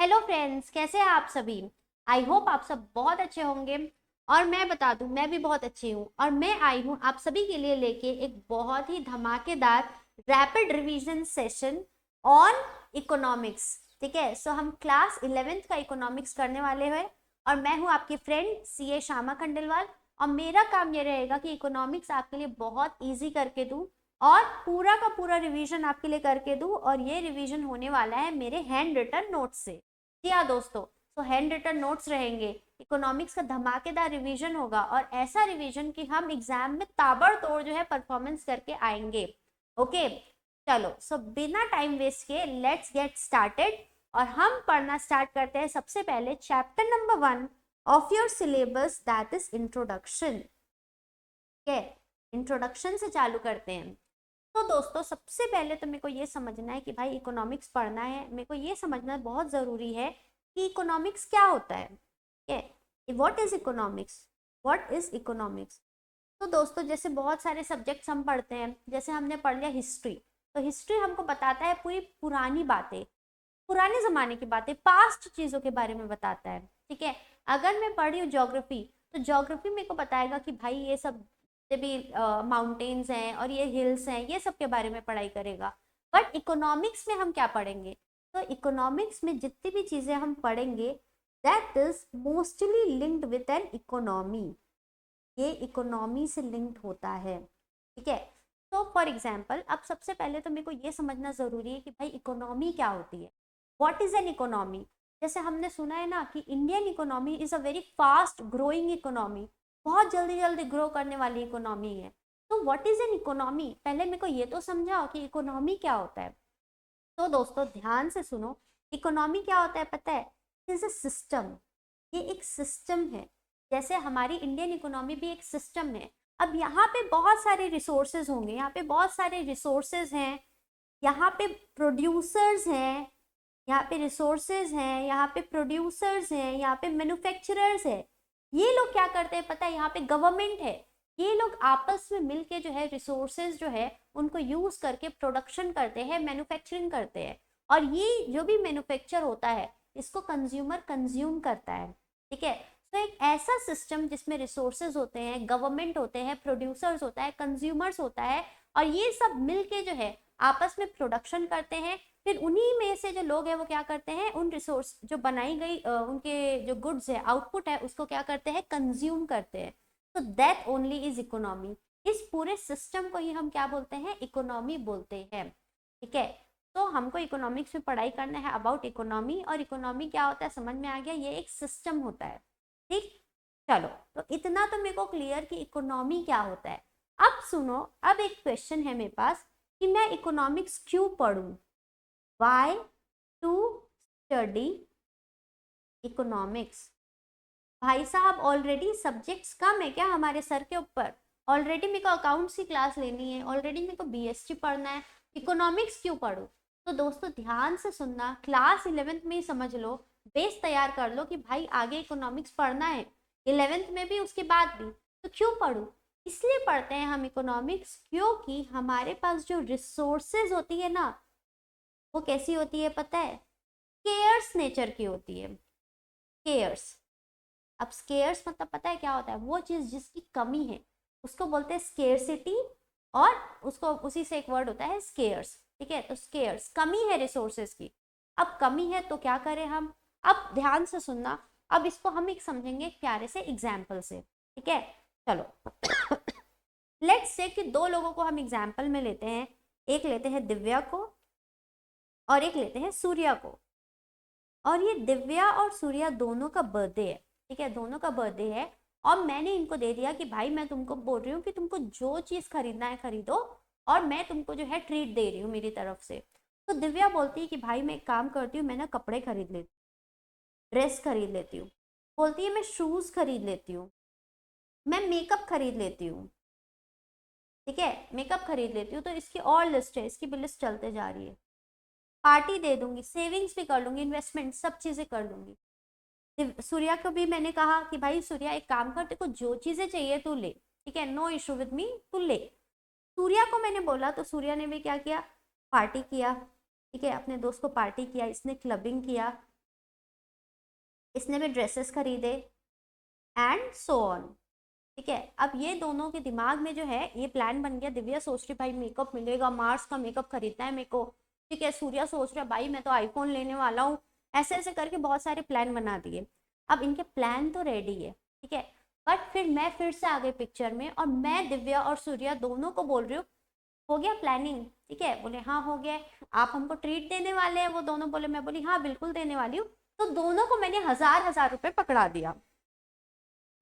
Hello friends, कैसे हैं आप सभी। आई होप आप सब बहुत अच्छे होंगे। और मैं बता दूं, मैं भी बहुत अच्छी हूँ और मैं आई हूँ आप सभी के लिए लेके एक बहुत ही धमाकेदार rapid revision session on economics. ठीक है, सो हम क्लास 11th का इकोनॉमिक्स करने वाले हैं और मैं हूँ आपकी फ्रेंड सीए श्यामा खंडेलवाल। और मेरा काम ये रहेगा कि इकोनॉमिक्स आपके लिए बहुत ईजी करके दूं और पूरा का पूरा रिवीजन आपके लिए करके दूं। और ये रिवीजन होने वाला है मेरे हैंड रिटन नोट्स से। जी हाँ दोस्तों, तो हैंड रिटन नोट्स रहेंगे, इकोनॉमिक्स का धमाकेदार रिवीजन होगा और ऐसा रिवीजन कि हम एग्जाम में ताबड़तोड़ जो है परफॉर्मेंस करके आएंगे। ओके, चलो सो बिना टाइम वेस्ट के लेट्स गेट स्टार्टेड। और हम पढ़ना स्टार्ट करते हैं सबसे पहले chapter number 1 of your syllabus, that is introduction. ठीक है, इंट्रोडक्शन से चालू करते हैं। तो दोस्तों सबसे पहले तो मेरे को ये समझना है कि भाई इकोनॉमिक्स पढ़ना है, मेरे को ये समझना बहुत ज़रूरी है कि इकोनॉमिक्स क्या होता है। ठीक है, what is economics, what is economics. तो दोस्तों जैसे बहुत सारे सब्जेक्ट्स हम पढ़ते हैं, जैसे हमने पढ़ लिया हिस्ट्री, तो हिस्ट्री हमको बताता है पूरी पुरानी बातें, पुराने ज़माने की बातें, पास्ट चीज़ों के बारे में बताता है। ठीक है, अगर मैं पढ़ रही हूँ ज्योग्राफी, तो ज्योग्राफी मेरे को बताएगा कि भाई ये सब जितने भी माउंटेन्स हैं और ये हिल्स हैं, ये सब के बारे में पढ़ाई करेगा। बट इकोनॉमिक्स में हम क्या पढ़ेंगे, तो इकोनॉमिक्स में जितनी भी चीज़ें हम पढ़ेंगे that is mostly linked with an economy, ये इकोनॉमी से लिंक्ड होता है। ठीक है, तो फॉर एग्जाम्पल अब सबसे पहले तो मेरे को ये समझना ज़रूरी है कि भाई इकोनॉमी क्या होती है, व्हाट इज एन इकोनॉमी। जैसे हमने सुना है ना कि Indian economy is a very fast growing economy, बहुत जल्दी जल्दी ग्रो करने वाली इकोनॉमी है। तो व्हाट इज एन इकोनॉमी, पहले मेरे को ये तो समझाओ कि इकोनॉमी क्या होता है। तो दोस्तों ध्यान से सुनो, इकोनॉमी क्या होता है पता है, इज अ सिस्टम, ये एक सिस्टम है। जैसे हमारी इंडियन इकोनॉमी भी एक सिस्टम है। अब यहाँ पे बहुत सारे रिसोर्सेज होंगे, यहाँ पे बहुत सारे रिसोर्सेज हैं, यहाँ पे प्रोड्यूसर्स हैं, यहाँ पे रिसोर्सेज हैं, यहाँ पे प्रोड्यूसर्स हैं, यहाँ पे मैन्युफैक्चरर्स है। ये लोग क्या करते हैं पता है, यहाँ पे गवर्नमेंट है। ये लोग आपस में मिलके जो है रिसोर्सेज जो है उनको यूज करके प्रोडक्शन करते हैं, मैन्युफैक्चरिंग करते हैं। और ये जो भी मैन्युफैक्चर होता है इसको कंज्यूमर कंज्यूम करता है। ठीक है, तो एक ऐसा सिस्टम जिसमें रिसोर्सेज होते हैं, गवर्नमेंट होते हैं, प्रोड्यूसर्स होता है, कंज्यूमर्स होता है, और ये सब मिलके जो है आपस में प्रोडक्शन करते हैं। फिर उन्हीं में से जो लोग हैं वो क्या करते हैं, उन रिसोर्स जो बनाई गई उनके जो गुड्स है, आउटपुट है, उसको क्या करते हैं, कंज्यूम करते हैं। तो दैट ओनली इज इकोनॉमी। इस पूरे सिस्टम को ही हम क्या बोलते हैं, इकोनॉमी बोलते हैं। ठीक है, तो हमको इकोनॉमिक्स में पढ़ाई करना है अबाउट इकोनॉमी। और इकोनॉमी क्या होता है समझ में आ गया, ये एक सिस्टम होता है। ठीक, चलो तो इतना तो मेरे को क्लियर कि इकोनॉमी क्या होता है। अब सुनो, अब एक क्वेश्चन है मेरे पास कि मैं इकोनॉमिक्स क्यों पढ़ूं, वाई टू स्टडी इकोनॉमिक्स। भाई साहब ऑलरेडी सब्जेक्ट्स कम है क्या हमारे सर के ऊपर, ऑलरेडी मेरे को अकाउंट्स की क्लास लेनी है, ऑलरेडी मेरे को बीएसटी पढ़ना है, इकोनॉमिक्स क्यों पढ़ूं। तो दोस्तों ध्यान से सुनना, क्लास 11th में ही समझ लो, बेस तैयार कर लो कि भाई आगे इकोनॉमिक्स पढ़ना है, 11th में भी उसके बाद भी। तो क्यों पढ़ूं, इसलिए पढ़ते हैं हम इकोनॉमिक्स क्योंकि हमारे पास जो रिसोर्सेज होती है ना, वो कैसी होती है पता है, केयर्स नेचर की होती है। केयर्स, अब स्केयर्स मतलब पता है क्या होता है, वो चीज जिसकी कमी है उसको बोलते हैं स्केयरसिटी, और उसको उसी से एक वर्ड होता है स्केयर्स। ठीक है, तो स्केयर्स कमी है रिसोर्सेज की। अब कमी है तो क्या करें हम, अब ध्यान से सुनना, अब इसको हम एक समझेंगे एक प्यारे से एग्जाम्पल से। ठीक है, चलो लेट्स से कि दो लोगों को हम एग्जाम्पल में लेते हैं, एक लेते हैं दिव्या को और एक लेते हैं सूर्या को। और ये दिव्या और सूर्या दोनों का बर्थडे है। ठीक है, दोनों का बर्थडे है और मैंने इनको दे दिया कि भाई मैं तुमको बोल रही हूँ कि तुमको जो चीज़ खरीदना है खरीदो, और मैं तुमको जो है ट्रीट दे रही हूँ मेरी तरफ से। तो दिव्या बोलती है कि भाई मैं एक काम करती हूँ, मैं ना कपड़े खरीद लेती, ड्रेस खरीद लेती हूँ। बोलती है मैं शूज़ खरीद लेती हूँ, मैं मेकअप खरीद लेती हूँ। ठीक है, मेकअप खरीद लेती हूँ, तो इसकी और लिस्ट है, इसकी भी लिस्ट चलते जा रही है। पार्टी दे दूंगी, सेविंग्स भी कर लूंगी, इन्वेस्टमेंट सब चीज़ें कर लूंगी। सूर्या को भी मैंने कहा कि भाई सूर्या एक काम कर, तेरे को जो चीजें चाहिए तू ले, ठीक है, नो इशू विद मी, तू ले। सूर्या को मैंने बोला तो सूर्या ने भी क्या किया, पार्टी किया। ठीक है, अपने दोस्त को पार्टी किया, इसने क्लबिंग किया। इसने भी ड्रेसेस खरीदे एंड सो ऑन। ठीक है, अब ये दोनों के दिमाग में जो है ये प्लान बन गया। दिव्या सोच रही भाई मेकअप मिलेगा, मार्स का मेकअप खरीदना है मेरे को। ठीक है, सूर्या सोच रहा भाई मैं तो आईफोन लेने वाला हूँ। ऐसे ऐसे करके बहुत सारे प्लान बना दिए। अब इनके प्लान तो रेडी है, ठीक है, बट फिर मैं फिर से आ गई पिक्चर में और मैं दिव्या और सूर्या दोनों को बोल रही हूँ हो गया प्लानिंग? ठीक है, बोले हाँ हो गया। आप हमको ट्रीट देने वाले हैं? वो दोनों बोले, मैं बोली हाँ बिल्कुल देने वाली हूँ। तो दोनों को मैंने 1000 रुपए पकड़ा दिया।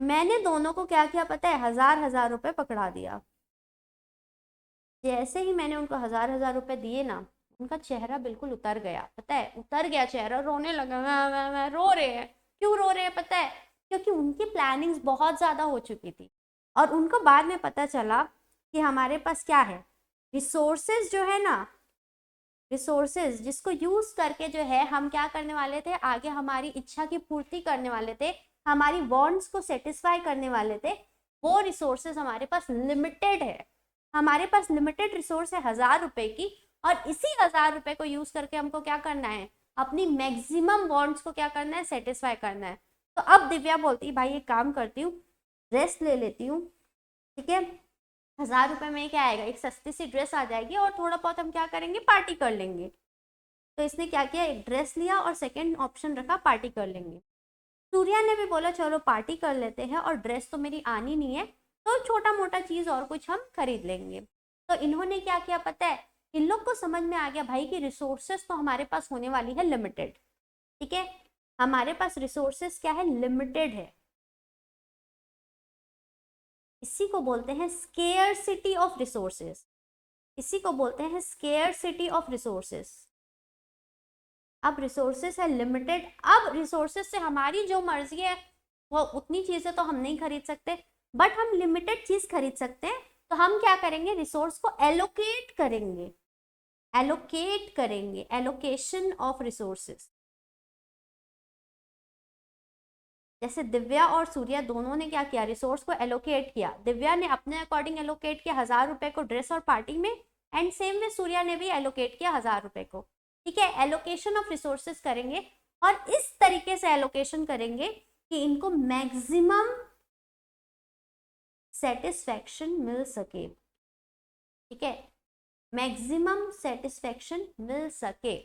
मैंने दोनों को क्या किया पता है? 1000 रुपए पकड़ा दिया। जैसे ही मैंने उनको 1000 रुपए दिए ना, उनका चेहरा बिल्कुल उतर गया। पता है, उतर गया चेहरा, रोने लगा। मैं रो रहे हैं। क्यों रो रहे हैं पता है? क्योंकि उनकी प्लानिंग्स बहुत ज्यादा हो चुकी थी और उनको बाद में पता चला कि हमारे पास क्या है, रिसोर्सेज जो है ना, रिसोर्सेज जिसको यूज करके जो है हम क्या करने वाले थे, आगे हमारी इच्छा की पूर्ति करने वाले थे, हमारी वांट्स को सेटिस्फाई करने वाले थे। वो रिसोर्सेज हमारे पास लिमिटेड है। हमारे पास लिमिटेड रिसोर्स है 1000 रुपए की, और इसी 1000 रुपए को यूज करके हमको क्या करना है, अपनी मैक्सिमम वांट्स को क्या करना है, सेटिस्फाई करना है। तो अब दिव्या बोलती भाई एक काम करती हूँ, रेस्ट ले लेती हूँ। ठीक है, 1000 रुपए में क्या आएगा, एक सस्ती सी ड्रेस आ जाएगी और थोड़ा बहुत हम क्या करेंगे, पार्टी कर लेंगे। तो इसने क्या किया, एक ड्रेस लिया और सेकंड ऑप्शन रखा पार्टी कर लेंगे। सूर्या ने भी बोला चलो पार्टी कर लेते हैं, और ड्रेस तो मेरी आनी नहीं है तो छोटा मोटा चीज और कुछ हम खरीद लेंगे। तो इन्होंने क्या किया पता है, इन लोग को समझ में आ गया भाई कि रिसोर्सेस तो हमारे पास होने वाली है लिमिटेड। ठीक है, हमारे पास रिसोर्सेस क्या है, लिमिटेड है। इसी को बोलते हैं स्केयरसिटी ऑफ रिसोर्सेस। इसी को बोलते हैं स्केयरसिटी ऑफ रिसोर्सेस। अब रिसोर्सेस है लिमिटेड। अब रिसोर्सेस से हमारी जो मर्जी है वो उतनी चीजें तो हम नहीं खरीद सकते, बट हम लिमिटेड चीज खरीद सकते हैं। तो हम क्या करेंगे, रिसोर्स को एलोकेट करेंगे। एलोकेट करेंगे, एलोकेशन ऑफ रिसोर्सेस। जैसे दिव्या और सूर्या दोनों ने क्या किया, रिसोर्स को एलोकेट किया। दिव्या ने अपने अकॉर्डिंग एलोकेट किया 1000 रुपए को ड्रेस और पार्टी में, एंड सेम वे सूर्या ने भी एलोकेट किया 1000 रुपए को। ठीक है, एलोकेशन ऑफ रिसोर्सेस करेंगे और इस तरीके से एलोकेशन करेंगे कि इनको मैक्सिमम सेटिस्फैक्शन मिल सके। ठीक है, मैक्सिमम सेटिस्फैक्शन मिल सके।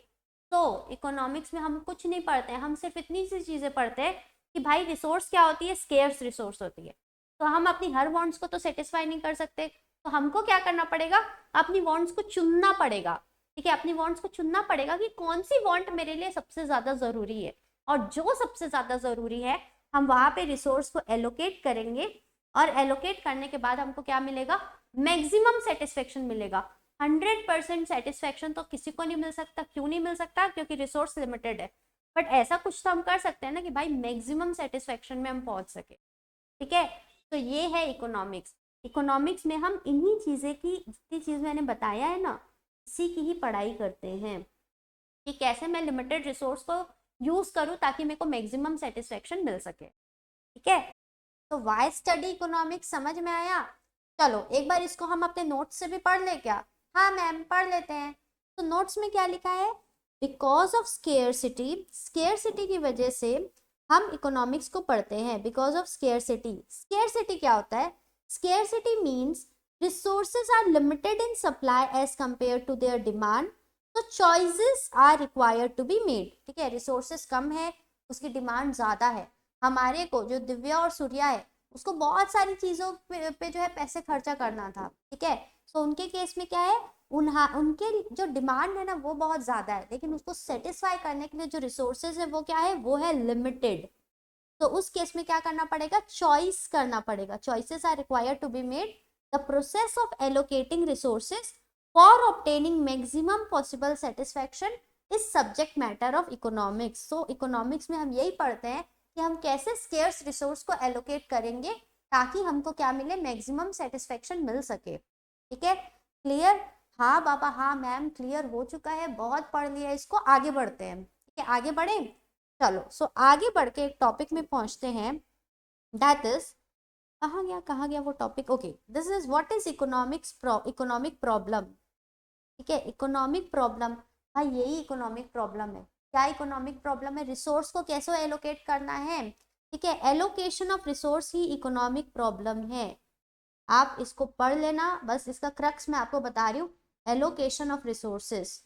तो इकोनॉमिक्स में हम कुछ नहीं पढ़ते हैं, हम सिर्फ इतनी सी चीजें पढ़ते हैं कि भाई रिसोर्स क्या होती है, स्केयर्स रिसोर्स होती है। तो हम अपनी हर वांट्स को तो सेटिस्फाई नहीं कर सकते, तो हमको क्या करना पड़ेगा, अपनी वांट्स को चुनना पड़ेगा। ठीक है, अपनी वांट्स को चुनना पड़ेगा कि कौन सी वांट मेरे लिए सबसे ज्यादा जरूरी है, और जो सबसे ज्यादा जरूरी है हम वहां पे रिसोर्स को एलोकेट करेंगे, और एलोकेट करने के बाद हमको क्या मिलेगा, मैक्सिमम सेटिस्फेक्शन मिलेगा। 100% सेटिस्फेक्शन तो किसी को नहीं मिल सकता। क्यों नहीं मिल सकता, क्योंकि रिसोर्स लिमिटेड है। बट ऐसा कुछ तो हम कर सकते हैं ना कि भाई मैक्सिमम सेटिस्फेक्शन में हम पहुंच सके। ठीक है, तो ये है इकोनॉमिक्स। इकोनॉमिक्स में हम इन्हीं चीजें की, जितनी चीज मैंने बताया है ना, इसी की ही पढ़ाई करते हैं कि कैसे मैं लिमिटेड रिसोर्स को यूज करूं ताकि मेरे को मैक्सिमम सेटिस्फेक्शन मिल सके। ठीक है, तो वाई स्टडी इकोनॉमिक्स समझ में आया? चलो एक बार इसको हम अपने नोट्स से भी पढ़ ले क्या? हाँ मैम पढ़ लेते हैं। तो नोट्स में क्या लिखा है, बिकॉज ऑफ स्केयरसिटी, स्केयरसिटी की वजह से हम इकोनॉमिक्स को पढ़ते हैं। बिकॉज ऑफ स्केयरसिटी, स्केयरसिटी क्या होता है, scarcity means resources are limited in supply as compare to their demand, तो choices are required to be made. ठीक है, रिसोर्सेज कम है, उसकी डिमांड ज्यादा है। हमारे को जो दिव्या और सूर्या है उसको बहुत सारी चीजों पे जो है पैसे खर्चा करना था। ठीक है, तो उनके केस में क्या है, उनके जो डिमांड है ना वो बहुत ज्यादा है, लेकिन उसको सेटिस्फाई करने के लिए जो रिसोर्सेज है वो क्या है, वो है लिमिटेड। तो उस केस में क्या करना पड़ेगा, चॉइस करना पड़ेगा। Choices are required to be made. The process of allocating resources for obtaining maximum possible satisfaction is subject matter of economics. So economics में हम यही पढ़ते हैं कि हम कैसे स्केर्स रिसोर्स को एलोकेट करेंगे ताकि हमको क्या मिले, मैक्सिमम सेटिस्फेक्शन मिल सके। ठीक है, क्लियर? हाँ बाबा, हाँ मैम क्लियर हो चुका है, बहुत पढ़ लिया इसको। आगे बढ़ते हैं। ठीक है, आगे बढ़े। चलो सो आगे बढ़ के एक टॉपिक में पहुंचते हैं, दैट इज, कहाँ गया वो topic, okay, this is what is economic problem. ठीक है, इकोनॉमिक प्रॉब्लम, हाँ यही इकोनॉमिक प्रॉब्लम है। क्या इकोनॉमिक प्रॉब्लम है, रिसोर्स को कैसे एलोकेट करना है, ठीक है, allocation of resource he economic problem है। आप इसको पढ़ लेना, बस इसका क्रक्स मैं आपको बता रही हूँ, एलोकेशन ऑफ रिसोर्सेस।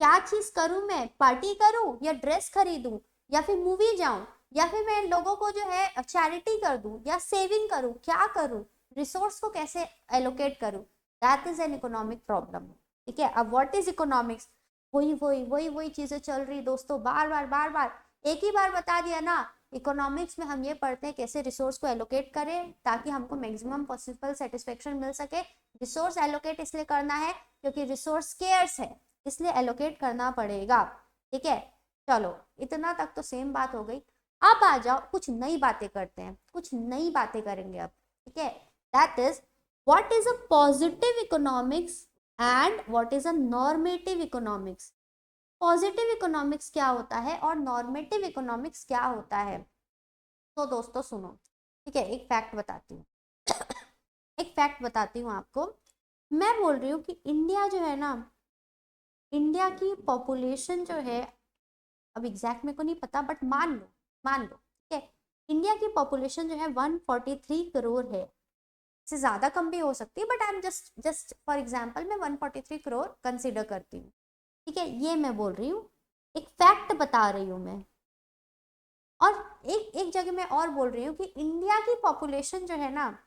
क्या चीज करूं मैं, पार्टी करूं या ड्रेस खरीदूं या फिर मूवी जाऊं या फिर मैं लोगों को जो है चैरिटी कर दूं या सेविंग करूं, क्या करूं, रिसोर्स को कैसे एलोकेट करूं, that is an economic problem. ठीक है, अब व्हाट इज इकोनॉमिक्स, वही चीजें चल रही दोस्तों, बार बार एक ही बार बता दिया ना। इकोनॉमिक्स में हम ये पढ़ते हैं कैसे रिसोर्स को एलोकेट करें ताकि हमको मैक्सिमम पॉसिबल सेटिस्फेक्शन मिल सके। रिसोर्स एलोकेट इसलिए करना है क्योंकि रिसोर्स स्केर्स है, इसलिए एलोकेट करना पड़ेगा। ठीक है, चलो इतना तक तो सेम बात हो गई। अब आ जाओ कुछ नई बातें करते हैं, कुछ नई बातें करेंगे अब। ठीक है, that is what is a positive economics and what is a normative economics. Positive economics क्या होता है और नॉर्मेटिव इकोनॉमिक्स क्या होता है। तो दोस्तों सुनो, ठीक है, एक फैक्ट बताती हूँ एक फैक्ट बताती हूँ आपको। मैं बोल रही हूँ कि इंडिया जो है ना, इंडिया की पॉपुलेशन जो है, अब एग्जैक्ट मेरे को नहीं पता बट मान लो ठीक है, इंडिया की पॉपुलेशन जो है 143 करोड़ है। इससे ज़्यादा कम भी हो सकती है but I am just for example मैं 143 करोड़ कंसिडर करती हूँ। ठीक है, ये मैं बोल रही हूँ, एक फैक्ट बता रही हूँ मैं। और एक जगह मैं और बोल रही हूँ कि इंडिया की पॉपुलेशन जो है ना,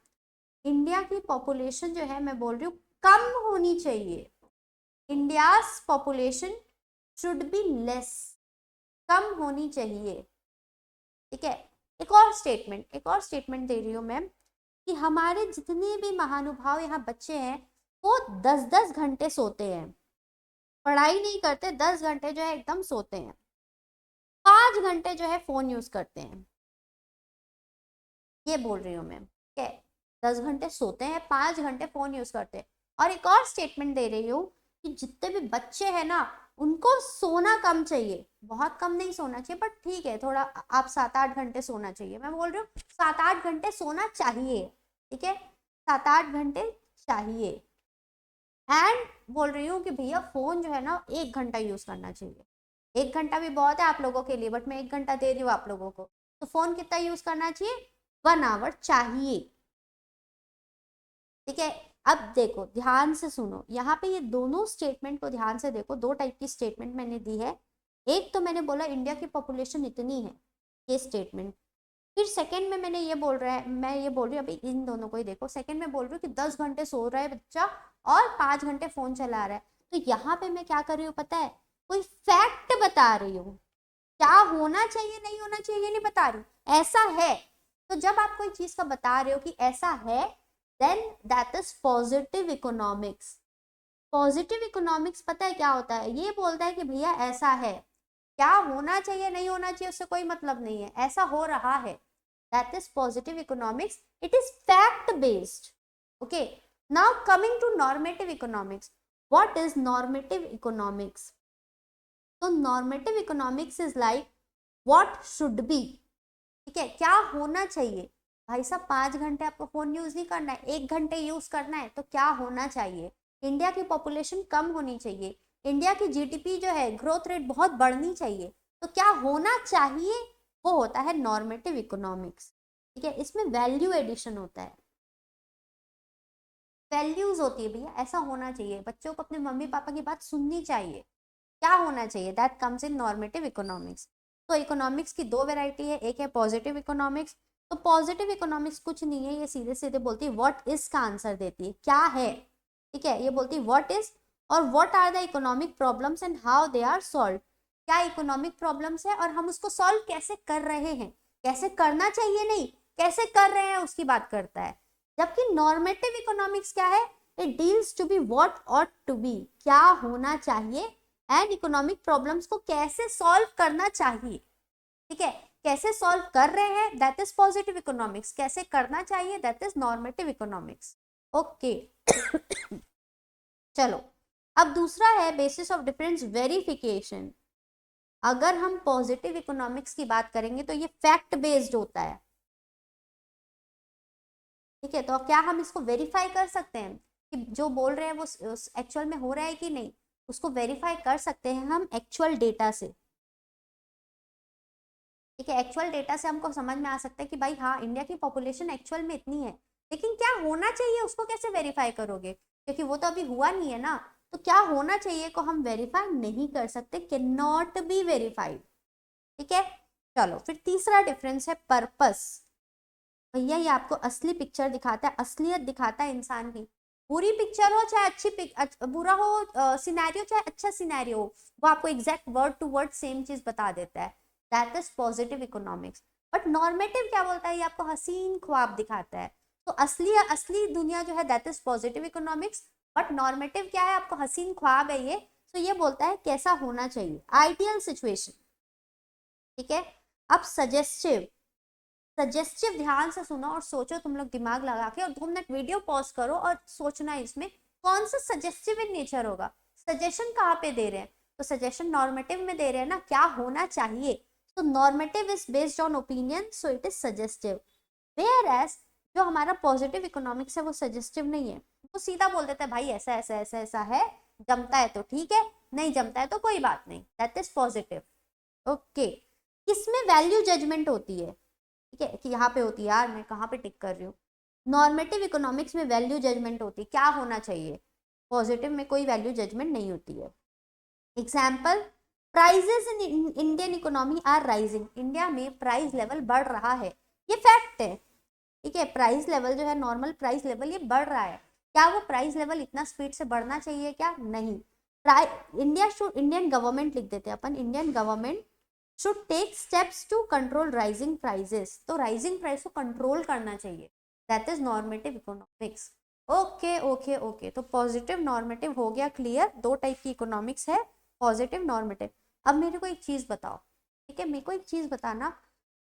इंडिया की पॉपुलेशन जो है मैं बोल रही हूँ कम होनी चाहिए। India's population should be less, कम होनी चाहिए। ठीक है, एक और स्टेटमेंट दे रही हूँ मैं कि हमारे जितने भी महानुभाव यहाँ बच्चे हैं वो 10-10 घंटे सोते हैं, पढ़ाई नहीं करते, 10 घंटे जो है एकदम सोते हैं, 5 घंटे जो है फोन यूज करते हैं। ये बोल रही हूँ मैं, ठीक है, 10 घंटे सोते हैं, 5 घंटे फोन यूज करते हैं। और एक और स्टेटमेंट दे रही हूँ कि जितने भी बच्चे हैं ना उनको सोना कम चाहिए, बहुत कम नहीं सोना चाहिए बट ठीक है थोड़ा, आप 7-8 घंटे सोना चाहिए। मैं बोल रही हूँ 7-8 घंटे सोना चाहिए। ठीक है, 7-8 घंटे चाहिए। एंड बोल रही हूँ कि भैया फोन जो है ना 1 घंटा यूज करना चाहिए। 1 घंटा भी बहुत है आप लोगों के लिए बट मैं 1 घंटा दे रही हूँ आप लोगों को। तो फोन कितना यूज करना चाहिए, 1 आवर चाहिए। ठीक है, अब देखो ध्यान से सुनो, यहाँ पे ये दोनों स्टेटमेंट को ध्यान से देखो, 2 टाइप की स्टेटमेंट मैंने दी है। एक तो मैंने बोला इंडिया की पॉपुलेशन इतनी है, ये स्टेटमेंट। फिर सेकंड में मैंने ये बोल रहा है, मैं ये बोल रही हूँ अभी इन दोनों को ही देखो, सेकंड में बोल रही हूँ कि 10 घंटे सो रहा है बच्चा और 5 घंटे फोन चला रहा है। तो यहाँ पे मैं क्या कर रही हूँ पता है, कोई फैक्ट बता रही हूँ, क्या होना चाहिए नहीं होना चाहिए ये नहीं बता रही, ऐसा है। तो जब आप कोई चीज का बता रहे हो कि ऐसा है, then that is positive economics. Positive economics पता है क्या होता है, ये बोलता है कि भैया ऐसा है, क्या होना चाहिए नहीं होना चाहिए उससे कोई मतलब नहीं है, ऐसा हो रहा है, that is positive economics, it is fact based. Okay, now coming to normative economics. What is normative economics. तो normative economics is like what should be. ठीक है, क्या होना चाहिए, भाई साहब 5 घंटे आपको फोन यूज नहीं करना है, 1 घंटे यूज करना है, तो क्या होना चाहिए, इंडिया की पॉपुलेशन कम होनी चाहिए, इंडिया की जीडीपी जो है ग्रोथ रेट बहुत बढ़नी चाहिए, तो क्या होना चाहिए, वो होता है नॉर्मेटिव इकोनॉमिक्स। ठीक है, इसमें वैल्यू एडिशन होता है, वैल्यूज होती है भैया, ऐसा होना चाहिए, बच्चों को अपने मम्मी पापा की बात सुननी चाहिए, क्या होना चाहिए, that comes in normative economics. तो इकोनॉमिक्स की 2 वैरायटी है, एक है पॉजिटिव इकोनॉमिक्स। तो पॉजिटिव इकोनॉमिक्स कुछ नहीं है, ये सीधे सीधे बोलती है व्हाट इज का आंसर देती है, क्या है। ठीक है, ये बोलती है व्हाट इज और what are the economic problems and how they are solve. क्या इकोनॉमिक प्रॉब्लम्स है और हम उसको सॉल्व कैसे कर रहे हैं, कैसे करना चाहिए नहीं, कैसे कर रहे हैं उसकी बात करता है। जबकि नॉर्मेटिव इकोनॉमिक्स क्या है, it deals to be what ought to be, क्या होना चाहिए एंड इकोनॉमिक प्रॉब्लम्स को कैसे सॉल्व करना चाहिए। ठीक है, कैसे सॉल्व कर रहे हैं दैट इज पॉजिटिव इकोनॉमिक्स, कैसे करना चाहिए that is normative economics. Okay चलो, अब दूसरा है बेसिस ऑफ डिफरेंस वेरिफिकेशन। अगर हम पॉजिटिव इकोनॉमिक्स की बात करेंगे तो ये फैक्ट बेस्ड होता है। ठीक है, तो क्या हम इसको वेरीफाई कर सकते हैं कि जो बोल रहे हैं वो एक्चुअल में हो रहा है कि नहीं, उसको वेरीफाई कर सकते हैं हम एक्चुअल डेटा से। ठीक है, एक्चुअल डेटा से हमको समझ में आ सकता है कि भाई हाँ इंडिया की पॉपुलेशन एक्चुअल में इतनी है, लेकिन क्या होना चाहिए उसको कैसे वेरीफाई करोगे, क्योंकि वो तो अभी हुआ नहीं है ना। तो क्या होना चाहिए को हम वेरीफाई नहीं कर सकते, कैन नॉट बी वेरीफाइड। ठीक है, चलो फिर तीसरा डिफरेंस है पर्पस। भैया ये आपको असली पिक्चर दिखाता है, असलियत दिखाता है इंसान की। बुरी पिक्चर हो चाहे बुरा हो सिनेरियो, चाहे अच्छा सिनेरियो हो, वो आपको exact word to word same चीज बता देता है। That is positive economics. But normative क्या बोलता है, ये आपको हसीन ख्वाब दिखाता है। तो असली असली दुनिया जो है that is positive economics. But normative क्या है, आपको हसीन ख्वाब है ये, तो ये बोलता है कैसा होना चाहिए, आइडियल सिचुएशन। ठीक है, अब सजेस्टिव। सजेस्टिव ध्यान से सुनो और सोचो तुम लोग दिमाग लगा के, और 2 मिनट वीडियो पॉज करो और सोचना इसमें कौन सा सजेस्टिव इन नेचर होगा। सजेशन कहाँ पे दे रहे हैं, तो सजेशन नॉर्मेटिव में दे रहे हैं ना, क्या होना चाहिए। तो normative is based on opinion, so it is suggestive. Whereas जो हमारा पॉजिटिव इकोनॉमिक्स है वो सजेस्टिव नहीं है, वो सीधा बोल देता है भाई ऐसा ऐसा ऐसा ऐसा है, जमता है तो ठीक है, नहीं जमता है तो कोई बात नहीं, दैट इज पॉजिटिव। ओके, किसमें वैल्यू जजमेंट होती है, ठीक है कि यहाँ पे होती है, यार मैं कहाँ पे टिक कर रही हूँ। नॉर्मेटिव इकोनॉमिक्स में वैल्यू जजमेंट होती है, क्या होना चाहिए। पॉजिटिव में कोई वैल्यू जजमेंट नहीं होती है। Example, prices in Indian economy are rising. India में प्राइस लेवल बढ़ रहा है, ये फैक्ट है। ठीक है, प्राइस लेवल जो है, नॉर्मल प्राइस लेवल ये बढ़ रहा है। क्या वो प्राइस लेवल इतना स्पीड से बढ़ना चाहिए क्या, नहीं। इंडियन गवर्नमेंट लिख देते हैं अपन, Indian government should take steps to control rising prices। तो राइजिंग प्राइस को कंट्रोल करना चाहिए, that is normative economics. Okay okay okay, तो पॉजिटिव नॉर्मेटिव हो गया क्लियर, 2 टाइप की इकोनॉमिक्स है, पॉजिटिव नॉर्मेटिव। अब मेरे को एक चीज बताओ, ठीक है, मेरे को एक चीज बताना,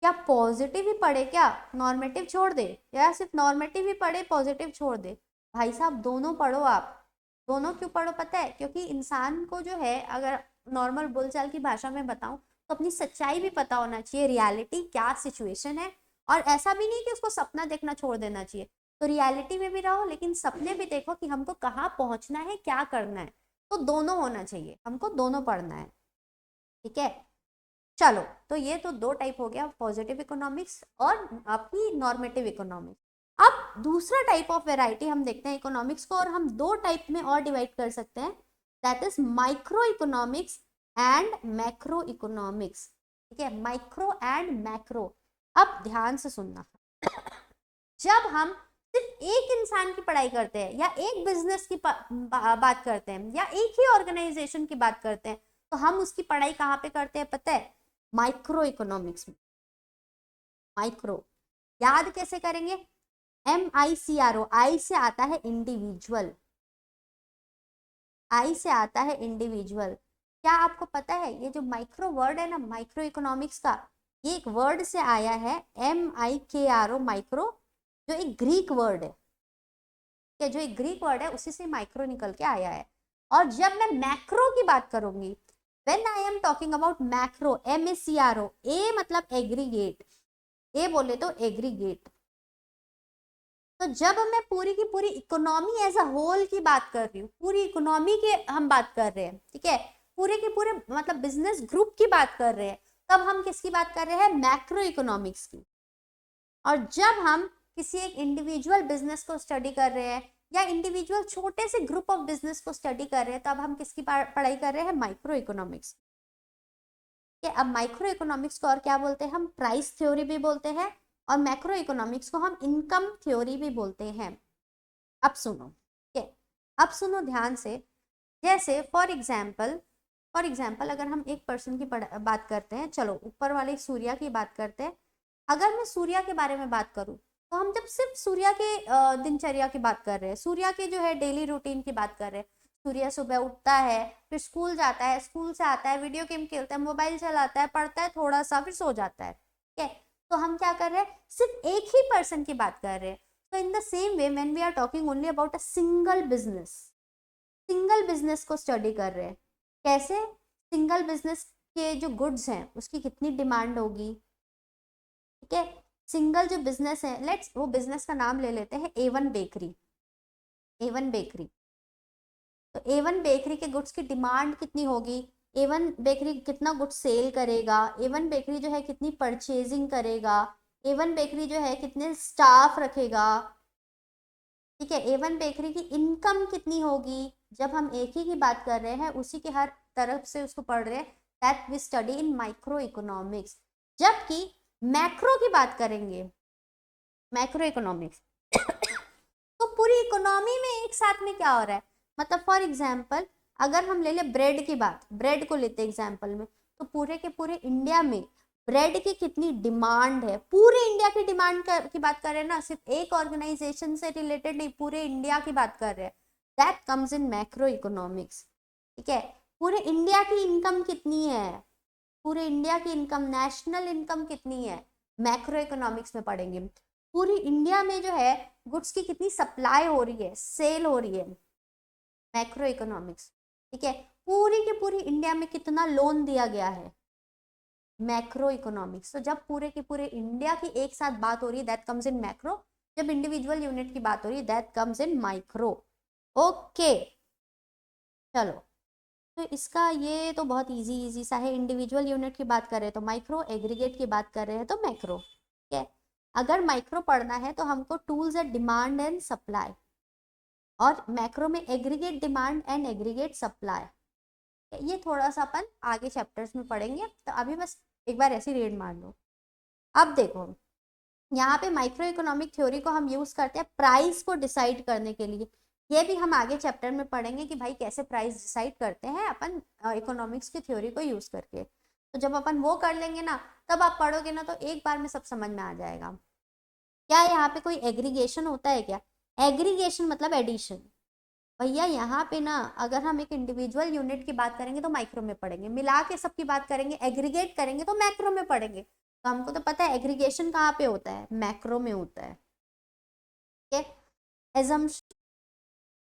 क्या पॉजिटिव ही पढ़े क्या, नॉर्मेटिव छोड़ दे, या सिर्फ नॉर्मेटिव ही पढ़े पॉजिटिव छोड़ दे। भाई साहब दोनों पढ़ो आप। दोनों क्यों पढ़ो पता है, क्योंकि इंसान को जो है, अगर नॉर्मल बोलचाल की भाषा में बताऊं तो अपनी सच्चाई भी पता होना चाहिए, रियलिटी क्या सिचुएशन है। और ऐसा भी नहीं कि उसको सपना देखना छोड़ देना चाहिए, तो रियलिटी में भी रहो लेकिन सपने भी देखो कि हमको कहाँ पहुंचना है, क्या करना है। तो दोनों होना चाहिए, हमको दोनों पढ़ना है। ठीक है, चलो तो ये तो 2 टाइप हो गया, पॉजिटिव इकोनॉमिक्स और अपनी नॉर्मेटिव इकोनॉमिक्स। अब दूसरा टाइप ऑफ वेराइटी हम देखते हैं इकोनॉमिक्स को, और हम 2 टाइप में और डिवाइड कर सकते हैं, that is micro economics and macro economics. ठीक है, माइक्रो एंड मैक्रो। अब ध्यान से सुनना, जब हम सिर्फ एक इंसान की पढ़ाई करते हैं, या एक बिजनेस की बात करते हैं, या एक ही ऑर्गेनाइजेशन की बात करते हैं, तो हम उसकी पढ़ाई कहाँ पे करते हैं पता है, माइक्रो इकोनॉमिक्स में। माइक्रो याद कैसे करेंगे, MICRO, आई से आता है इंडिविजुअल, आई से आता है इंडिविजुअल। क्या आपको पता है ये जो माइक्रो वर्ड है ना, माइक्रो इकोनॉमिक्स का, ये एक वर्ड से आया है, MIKRO, माइक्रो, जो एक ग्रीक वर्ड है। क्या, जो एक ग्रीक वर्ड है उसी से माइक्रो निकल के आया है। और जब मैं मैक्रो की बात करूंगी, when I am talking about macro, MACRO, ए मतलब एग्रीगेट, ए बोले तो एग्रीगेट। तो जब मैं पूरी की पूरी इकोनॉमी एज अ होल की बात कर रही हूँ, पूरी इकोनॉमी के हम बात कर रहे हैं, ठीक है, पूरे के पूरे मतलब बिजनेस ग्रुप की बात कर रहे हैं, तब हम किसकी बात कर रहे हैं, मैक्रो इकोनॉमिक्स की। और जब हम किसी एक इंडिविजुअल बिजनेस को स्टडी कर रहे हैं, या इंडिविजुअल छोटे से ग्रुप ऑफ बिजनेस को स्टडी कर रहे हैं, तब हम किसकी पढ़ाई कर रहे हैं, माइक्रो इकोनॉमिक्स। अब माइक्रो इकोनॉमिक्स को और क्या बोलते हैं, हम प्राइस थ्योरी भी बोलते हैं, और मैक्रो इकोनॉमिक्स को हम इनकम थ्योरी भी बोलते हैं। अब सुनो, ठीक है, अब सुनो ध्यान से। जैसे फॉर एग्जाम्पल अगर हम एक पर्सन की बात करते हैं, चलो ऊपर वाले सूर्या की बात करते हैं। अगर मैं सूर्या के बारे में बात करूं, तो हम जब सिर्फ सूर्या के दिनचर्या की बात कर रहे हैं, सूर्या के जो है डेली रूटीन की बात कर रहे हैं, सूर्या सुबह उठता है, फिर स्कूल जाता है, स्कूल से आता है, वीडियो गेम खेलता है, मोबाइल चलाता है, पढ़ता है थोड़ा सा, फिर सो जाता है। ठीक है, तो हम क्या कर रहे हैं, सिर्फ एक ही पर्सन की बात कर रहे हैं। तो in the same way when we are talking only about a single business को स्टडी कर रहे हैं, कैसे, सिंगल बिजनेस के जो गुड्स हैं उसकी कितनी डिमांड होगी। ठीक है, सिंगल जो बिजनेस है, लेट्स वो बिजनेस का नाम ले लेते हैं A1 बेकरी। A1 बेकरी, तो A1 बेकरी के गुड्स की डिमांड कितनी होगी, A1 बेकरी कितना गुड सेल करेगा, A1 बेकरी जो है कितनी परचेजिंग करेगा, A1 बेकरी जो है कितने स्टाफ रखेगा, ठीक है, A1 बेकरी की इनकम कितनी होगी। जब हम एक ही की बात कर रहे हैं, उसी के हर तरफ से उसको पढ़ रहे हैं, that we study in micro economics. जबकि मैक्रो की बात करेंगे, मैक्रो इकोनॉमिक्स तो पूरी इकोनॉमी में एक साथ में क्या हो रहा है, मतलब फॉर एग्जाम्पल अगर हम ले ले ब्रेड की बात, ब्रेड को लेते एग्जाम्पल में, तो पूरे के पूरे इंडिया में ब्रेड की कितनी डिमांड है, पूरे इंडिया की डिमांड की बात कर रहे हैं ना, सिर्फ एक ऑर्गेनाइजेशन से रिलेटेड नहीं, पूरे इंडिया की बात कर रहे हैं, that comes in macro economics. ठीक है, पूरे इंडिया की इनकम कितनी है, पूरे इंडिया की इनकम, नेशनल इनकम कितनी है, मैक्रो इकोनॉमिक्स में पढ़ेंगे। पूरी इंडिया में जो है गुड्स की कितनी सप्लाई हो रही है, सेल हो रही है, मैक्रो इकोनॉमिक्स। ठीक है, पूरी की पूरी इंडिया में कितना लोन दिया गया है, मैक्रो इकोनॉमिक्स। तो जब पूरे के पूरे इंडिया की एक साथ बात हो रही है, दैट कम्स इन मैक्रो। जब इंडिविजुअल यूनिट की बात हो रही है, that comes in micro. Okay, चलो, तो इसका ये तो बहुत इजी सा है। इंडिविजुअल यूनिट की बात कर रहे हैं तो माइक्रो, एग्रीगेट की बात कर रहे हैं तो मैक्रो। ठीक है, अगर माइक्रो पढ़ना है तो हमको tools at demand and supply, और मैक्रो में aggregate demand and aggregate supply. ये थोड़ा सा अपन आगे चैप्टर्स में पढ़ेंगे, तो अभी बस एक बार ऐसी रीड मार लो। अब देखो, यहाँ पे माइक्रो इकोनॉमिक थ्योरी को हम यूज करते हैं प्राइस को डिसाइड करने के लिए। ये भी हम आगे चैप्टर में पढ़ेंगे कि भाई कैसे प्राइस डिसाइड करते हैं अपन इकोनॉमिक्स की थ्योरी को यूज करके। तो जब अपन वो कर लेंगे ना, तब आप पढ़ोगे ना तो एक बार में सब समझ में आ जाएगा। क्या यहाँ पे कोई एग्रीगेशन होता है क्या, एग्रीगेशन मतलब एडिशन। भैया यहाँ पे ना अगर हम एक इंडिविजुअल यूनिट की बात करेंगे तो माइक्रो में पढ़ेंगे, मिला के सबकी बात करेंगे, एग्रीगेट करेंगे तो मैक्रो में पढ़ेंगे। तो हमको तो पता है एग्रीगेशन कहाँ पे होता है, मैक्रो में होता है। एजम्पशन,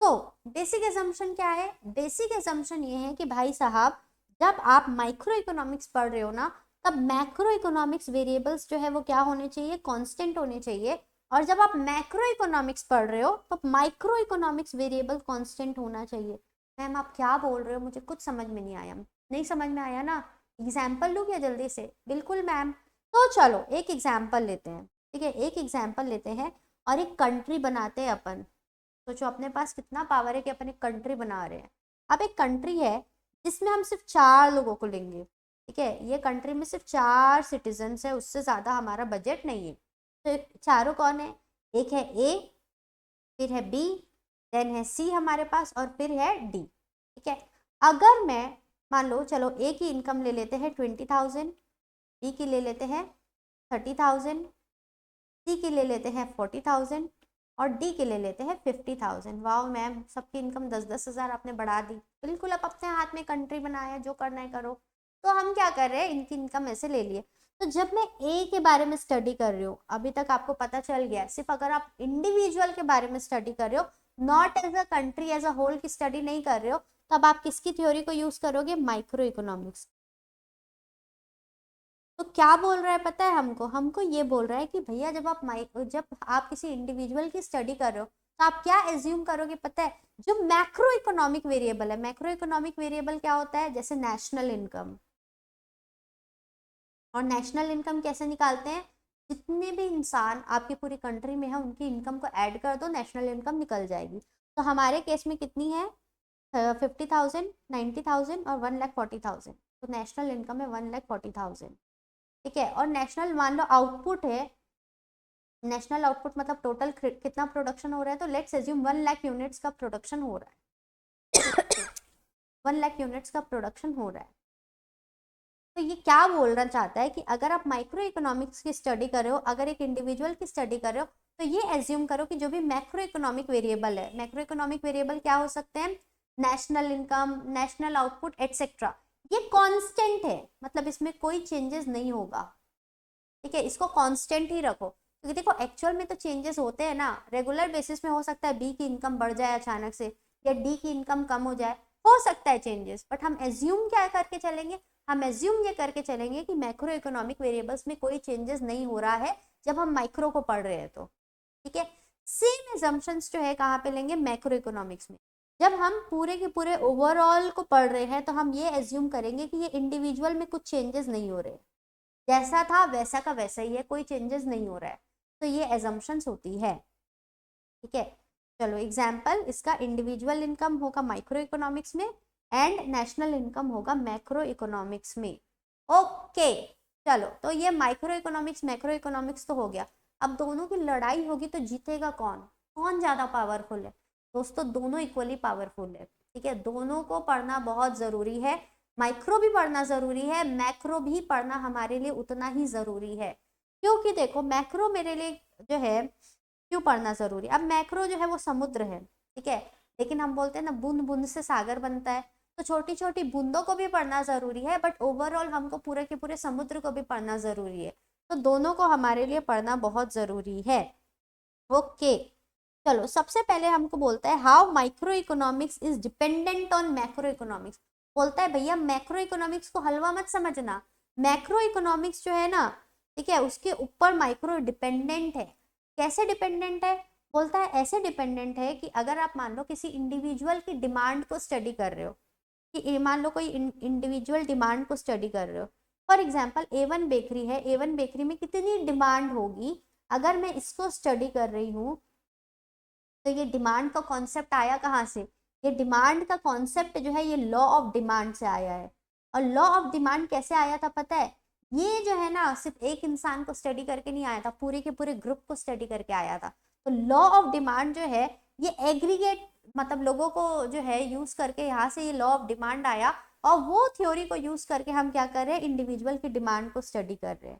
तो बेसिक एजम्पशन क्या है, बेसिक एजम्पशन ये है कि भाई साहब जब आप माइक्रो इकोनॉमिक्स पढ़ रहे हो ना, तब मैक्रो इकोनॉमिक्स वेरिएबल्स जो है वो क्या होने चाहिए, कांस्टेंट होने चाहिए। और जब आप मैक्रो इकोनॉमिक्स पढ़ रहे हो तो माइक्रो इकोनॉमिक्स वेरिएबल कांस्टेंट होना चाहिए। मैम आप क्या बोल रहे हो, मुझे कुछ समझ में नहीं आया। नहीं समझ में आया ना, एग्जाम्पल लूँ क्या जल्दी से, बिल्कुल मैम। तो चलो एक एग्जाम्पल लेते हैं, ठीक है, एक एग्जाम्पल लेते हैं और एक कंट्री बनाते हैं अपन। सोचो अपने पास कितना पावर है कि अपन एक कंट्री बना रहे हैं। अब एक कंट्री है जिसमें हम सिर्फ 4 लोगों को लेंगे, ठीक है, ये कंट्री में सिर्फ 4 सिटीजन्स है, उससे ज़्यादा हमारा बजट नहीं है। तो चारों कौन है, एक है ए, फिर है बी, देन है सी हमारे पास, और फिर है डी। ठीक है, अगर मैं मान लो, चलो ए की इनकम ले लेते हैं 20,000, बी की ले लेते हैं 30,000, सी की ले लेते हैं 40,000, और डी के ले लेते हैं 50,000। वाह मैम, सबकी इनकम 10-10 हज़ार आपने बढ़ा दी। बिल्कुल, अब अपने हाथ में कंट्री बनाया, जो करना है करो। तो हम क्या कर रहे हैं, इनकी इनकम ऐसे ले लिए। तो जब मैं ए के बारे में स्टडी कर रही हूँ, अभी तक आपको पता चल गया, सिर्फ अगर आप इंडिविजुअल के बारे में स्टडी कर रहे हो, not as a country as a whole की स्टडी नहीं कर रहे हो, तब आप किसकी थ्योरी को यूज करोगे, माइक्रो इकोनॉमिक्स। तो क्या बोल रहा है पता है हमको, हमको ये बोल रहा है कि भैया जब आप किसी इंडिविजुअल की स्टडी कर रहे हो, तो आप क्या एज्यूम करोगे पता है, जो मैक्रो इकोनॉमिक वेरिएबल है, मैक्रो इकोनॉमिक वेरिएबल क्या होता है, जैसे नेशनल इनकम। और नेशनल इनकम कैसे निकालते हैं, जितने भी इंसान आपकी पूरी कंट्री में है उनकी इनकम को ऐड कर दो, नेशनल इनकम निकल जाएगी। तो हमारे केस में कितनी है, 50,000, 90,000 और 1,40,000। तो नेशनल इनकम है 1,40,000। ठीक है, और नेशनल मान लो आउटपुट है, नेशनल आउटपुट मतलब टोटल कितना प्रोडक्शन हो रहा है, तो लेट्स एज्यूम 1 लाख यूनिट्स का प्रोडक्शन हो रहा है 1 लाख यूनिट्स का प्रोडक्शन हो रहा है। तो ये क्या बोलना चाहता है कि अगर आप माइक्रो इकोनॉमिक्स की स्टडी कर रहे हो, अगर एक इंडिविजुअल की स्टडी कर रहे हो, तो ये एज्यूम करो कि जो भी मैक्रो इकोनॉमिक वेरिएबल है, मैक्रो इकोनॉमिक वेरिएबल क्या हो सकते हैं, national income, national output etcetera, ये कांस्टेंट है, मतलब इसमें कोई चेंजेस नहीं होगा। ठीक है, इसको कांस्टेंट ही रखो, क्योंकि देखो एक्चुअल में तो चेंजेस होते हैं ना, रेगुलर बेसिस में हो सकता है बी की इनकम बढ़ जाए अचानक से, या डी की इनकम कम हो सकता है चेंजेस, बट हम एज्यूम क्या करके चलेंगे, हम एज्यूम ये करके चलेंगे कि मैक्रो इकोनॉमिक वेरिएबल्स में कोई चेंजेस नहीं हो रहा है जब हम माइक्रो को पढ़ रहे हैं तो। ठीक है, सेम एजम्पशंस जो है कहाँ पे लेंगे, मैक्रो इकोनॉमिक्स में। जब हम पूरे के पूरे ओवरऑल को पढ़ रहे हैं तो हम ये एज्यूम करेंगे कि ये इंडिविजुअल में कुछ चेंजेस नहीं हो रहे, जैसा था वैसा का वैसा ही है, कोई चेंजेस नहीं हो रहा है, तो ये एजम्पशंस होती है। ठीक है, चलो एग्जाम्पल इसका, इंडिविजुअल इनकम होगा माइक्रो इकोनॉमिक्स में एंड नेशनल इनकम होगा मैक्रो इकोनॉमिक्स में। ओके, चलो तो ये माइक्रो इकोनॉमिक्स मैक्रो इकोनॉमिक्स तो हो गया। अब दोनों की लड़ाई होगी तो जीतेगा कौन, कौन ज्यादा पावरफुल है? दोस्तों दोनों इक्वली पावरफुल है। ठीक है, दोनों को पढ़ना बहुत जरूरी है, माइक्रो भी पढ़ना जरूरी है, मैक्रो भी पढ़ना हमारे लिए उतना ही जरूरी है। क्योंकि देखो मैक्रो मेरे लिए जो है क्यों पढ़ना जरूरी, अब मैक्रो जो है वो समुद्र है, ठीक है, लेकिन हम बोलते हैं ना बूंद बूंद से सागर बनता है, तो छोटी छोटी बूंदों को भी पढ़ना जरूरी है, बट ओवरऑल हमको पूरे के पूरे समुद्र को भी पढ़ना जरूरी है, तो दोनों को हमारे लिए पढ़ना बहुत जरूरी है। ओके, चलो सबसे पहले हमको बोलता है how micro economics is dependent on macro economics. बोलता है भैया मैक्रो इकोनॉमिक्स को हलवा मत समझना, मैक्रो इकोनॉमिक्स जो है ना, ठीक है, उसके ऊपर माइक्रो डिपेंडेंट है। कैसे डिपेंडेंट है? बोलता है ऐसे डिपेंडेंट है कि अगर आप मान लो किसी इंडिविजुअल की डिमांड को स्टडी कर रहे हो, कि मान लो कोई इंडिविजुअल डिमांड को स्टडी कर रहे हो, फॉर एग्जाम्पल A1 बेकरी है, A1 बेकरी में कितनी डिमांड होगी, अगर मैं इसको स्टडी कर रही हूँ तो ये डिमांड का कॉन्सेप्ट आया कहाँ से? ये डिमांड का कॉन्सेप्ट जो है ये लॉ ऑफ डिमांड से आया है। और लॉ ऑफ डिमांड कैसे आया था पता है? ये जो है ना सिर्फ एक इंसान को स्टडी करके नहीं आया था, पूरे के पूरे ग्रुप को स्टडी करके आया था। तो लॉ ऑफ डिमांड जो है ये एग्रीगेट मतलब लोगों को जो है यूज करके यहाँ से ये लॉ ऑफ डिमांड आया, और वो थ्योरी को यूज करके हम क्या कर रहे हैं, इंडिविजुअल की डिमांड को स्टडी कर रहे हैं।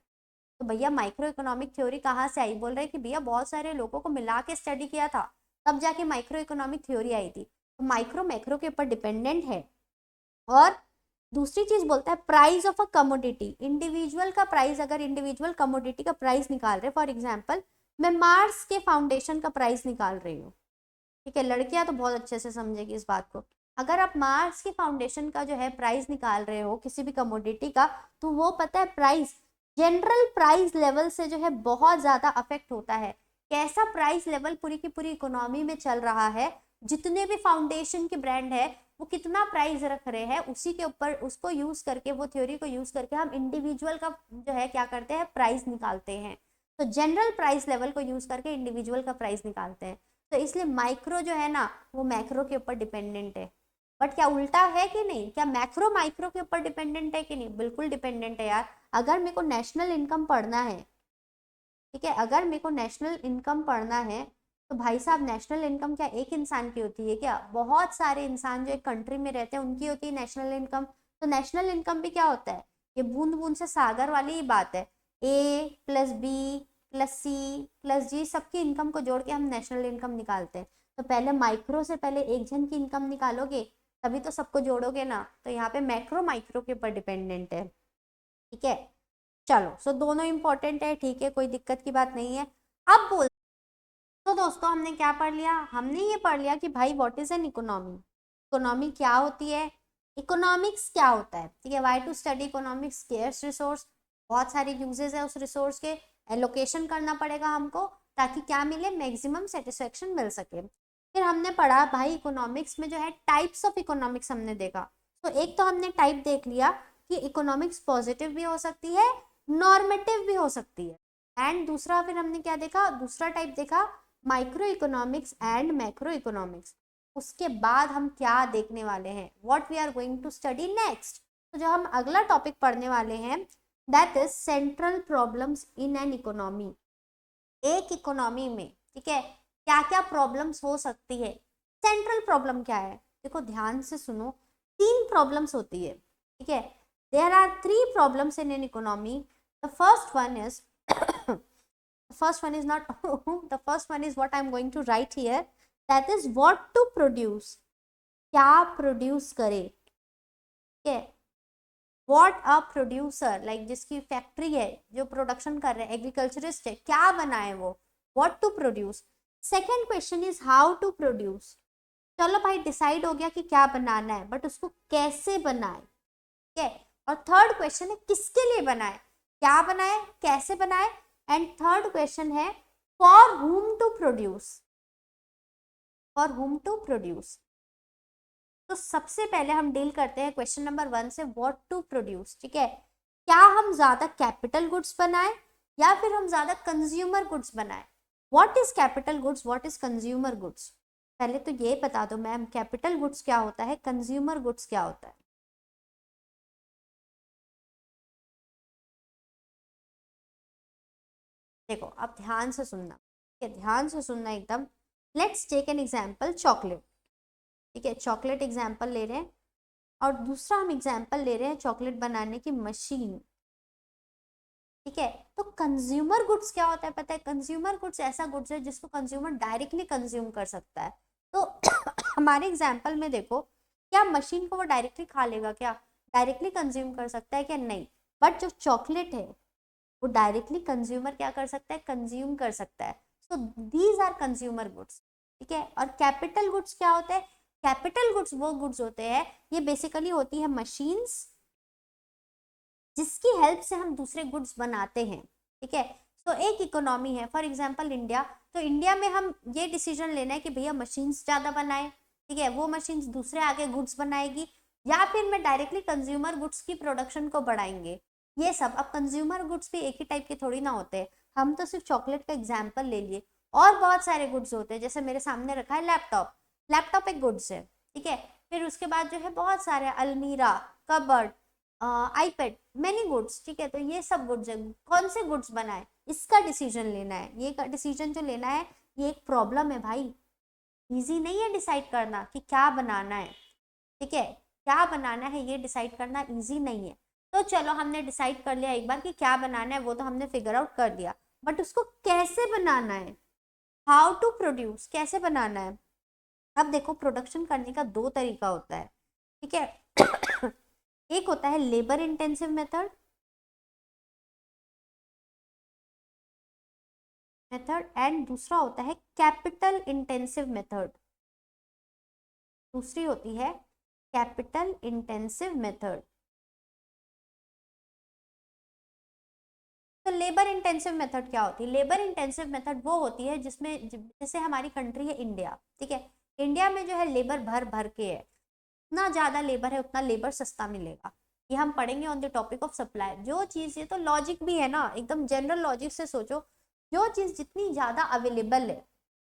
तो भैया माइक्रो इकोनॉमिक थ्योरी कहाँ से आई? बोल रहे हैं कि भैया बहुत सारे लोगों को मिला के स्टडी किया था, तब जाके माइक्रो इकोनॉमिक थ्योरी आई थी। तो माइक्रो मैक्रो के ऊपर डिपेंडेंट है। और दूसरी चीज बोलता है price of a commodity, individual का प्राइस, अगर इंडिविजुअल कमोडिटी का प्राइस निकाल रहे, फॉर एग्जाम्पल मैं मार्स के फाउंडेशन का प्राइस निकाल रही हूँ, ठीक है, लड़कियां तो बहुत अच्छे से समझेगी इस बात को। अगर आप मार्स के फाउंडेशन का जो है प्राइस निकाल रहे हो किसी भी कमोडिटी का, तो वो पता है प्राइस जनरल प्राइस लेवल से जो है बहुत ज्यादा अफेक्ट होता है। कैसा प्राइस लेवल पूरी की पूरी इकोनॉमी में चल रहा है, जितने भी फाउंडेशन के ब्रांड है वो कितना प्राइस रख रहे हैं, उसी के ऊपर उसको यूज करके, वो थ्योरी को यूज करके हम इंडिविजुअल का जो है क्या करते हैं, प्राइस निकालते हैं। तो जनरल प्राइस लेवल को यूज करके इंडिविजुअल का प्राइस निकालते हैं। तो इसलिए माइक्रो जो है ना वो मैक्रो के ऊपर डिपेंडेंट है। बट क्या उल्टा है कि नहीं? क्या मैक्रो माइक्रो के ऊपर डिपेंडेंट है कि नहीं? बिल्कुल डिपेंडेंट है यार। अगर मेरे को नेशनल इनकम पढ़ना है, ठीक है, अगर मेरे को नेशनल इनकम पढ़ना है, तो भाई साहब नेशनल इनकम क्या एक इंसान की होती है क्या? बहुत सारे इंसान जो एक कंट्री में रहते हैं उनकी होती है नेशनल इनकम। तो नेशनल इनकम भी क्या होता है? ये बूंद बूंद से सागर वाली ही बात है। A+B+C+G सबकी इनकम को जोड़ के हम नेशनल इनकम निकालते हैं। तो पहले माइक्रो से पहले एक जन की इनकम निकालोगे तभी तो सबको जोड़ोगे ना। तो यहाँ पे मैक्रो माइक्रो के ऊपर डिपेंडेंट है। ठीक है, चलो सो दोनों इंपॉर्टेंट है, ठीक है, कोई दिक्कत की बात नहीं है। अब बोल, तो दोस्तों हमने क्या पढ़ लिया? हमने ये पढ़ लिया कि भाई what is an economy, economy क्या होती है, इकोनॉमिक्स क्या होता है। ठीक है, why to study economics, scarce resource, बहुत सारे यूजेस है उस रिसोर्स के, एलोकेशन करना पड़ेगा हमको ताकि क्या मिले, मैक्सिमम सेटिस्फेक्शन मिल सके। फिर हमने पढ़ा भाई इकोनॉमिक्स में जो है टाइप्स ऑफ इकोनॉमिक्स हमने देखा। तो एक तो हमने टाइप देख लिया कि इकोनॉमिक्स पॉजिटिव भी हो सकती है, नॉर्मेटिव भी हो सकती है। एंड दूसरा फिर हमने क्या देखा, दूसरा टाइप देखा micro economics and macro economics. उसके बाद हम क्या देखने वाले हैं, what we are going to study next. तो जो हम अगला टॉपिक पढ़ने वाले हैं that is central problems in an economy. एक इकोनॉमी में, ठीक है, क्या क्या प्रॉब्लम्स हो सकती है। सेंट्रल प्रॉब्लम क्या है? देखो ध्यान से सुनो, 3 प्रॉब्लम्स होती है, ठीक है, there are 3 problems in an economy. The first one is first one is not the first one is what I'm going to write here, that is what to produce, क्या प्रोड्यूस करे। ठीक है, what a producer, like जिसकी factory है, जो production कर रहे हैं, एग्रीकल्चरिस्ट है, क्या बनाए वो, what to produce। Second question is how to produce, चलो भाई डिसाइड हो गया कि क्या बनाना है, बट उसको कैसे बनाए। ठीक है, और थर्ड क्वेश्चन है किसके लिए बनाए, क्या बनाए, कैसे बनाए। एंड थर्ड क्वेश्चन है for whom to produce, for whom to produce. तो सबसे पहले हम डील करते हैं क्वेश्चन नंबर 1 से, व्हाट टू प्रोड्यूस। ठीक है, क्या हम ज्यादा कैपिटल गुड्स बनाए या फिर हम ज्यादा कंज्यूमर गुड्स बनाए। What is capital goods, what is consumer goods. पहले तो ये बता दो मैम, कैपिटल गुड्स क्या होता है, कंज्यूमर गुड्स क्या होता है। देखो अब ध्यान से सुनना, ठीक है, ध्यान से सुनना एकदम। Let's take an example chocolate. ठीक है, चॉकलेट एग्जाम्पल ले रहे हैं, और दूसरा हम एग्जाम्पल ले रहे हैं चॉकलेट बनाने की मशीन। ठीक है, तो कंज्यूमर गुड्स क्या होता है पता है, कंज्यूमर गुड्स ऐसा गुड्स है जिसको कंज्यूमर डायरेक्टली कंज्यूम कर सकता है। तो हमारे एग्जाम्पल में देखो, क्या मशीन को वो डायरेक्टली खा लेगा, क्या डायरेक्टली कंज्यूम कर सकता है क्या, नहीं। बट जो चॉकलेट है वो डायरेक्टली कंज्यूमर क्या कर सकता है, कंज्यूम कर सकता है। So these are consumer goods. ठीक है, और कैपिटल गुड्स क्या होते हैं, कैपिटल गुड्स वो गुड्स होते हैं, ये बेसिकली होती है मशीन्स जिसकी हेल्प से हम दूसरे गुड्स बनाते हैं। ठीक है, तो एक इकोनॉमी है फॉर एग्जांपल इंडिया, तो इंडिया में हम ये डिसीजन लेना है कि भैया मशीन्स ज़्यादा बनाए। ठीक है, वो मशीन्स दूसरे आगे गुड्स बनाएगी, या फिर मैं डायरेक्टली कंज्यूमर गुड्स की प्रोडक्शन को बढ़ाएंगे। ये सब, अब कंज्यूमर गुड्स भी एक ही टाइप के थोड़ी ना होते हैं, हम तो सिर्फ चॉकलेट का एग्जाम्पल ले लिए, और बहुत सारे गुड्स होते हैं, जैसे मेरे सामने रखा है लैपटॉप, लैपटॉप एक गुड्स है। ठीक है, फिर उसके बाद जो है बहुत सारे अलमीरा, कबर्ड, आईपैड, मेनी गुड्स। ठीक है, तो ये सब गुड्स है, कौन से गुड्स बनाए इसका डिसीजन लेना है, ये डिसीजन जो लेना है ये एक प्रॉब्लम है भाई, इजी नहीं है डिसाइड करना कि क्या बनाना है। ठीक है, क्या बनाना है ये डिसाइड करना इजी नहीं है। तो चलो हमने डिसाइड कर लिया एक बार कि क्या बनाना है, वो तो हमने फिगर आउट कर दिया, बट उसको कैसे बनाना है, हाउ टू प्रोड्यूस, कैसे बनाना है। अब देखो प्रोडक्शन करने का दो तरीका होता है। ठीक है, एक होता है लेबर इंटेंसिव मेथड, एंड दूसरा होता है कैपिटल इंटेंसिव मेथड, दूसरी होती है कैपिटल इंटेंसिव मेथड। तो लेबर इंटेंसिव मेथड क्या होती है, लेबर इंटेंसिव मेथड वो होती है जिसमें, जैसे हमारी कंट्री है इंडिया। ठीक है, इंडिया में जो है लेबर भर भर के है, जितना ज्यादा लेबर है उतना लेबर सस्ता मिलेगा। ये हम पढ़ेंगे on the topic of supply. जो चीज, ये तो लॉजिक भी है ना, एकदम जनरल लॉजिक से सोचो, जो चीज जितनी ज्यादा अवेलेबल है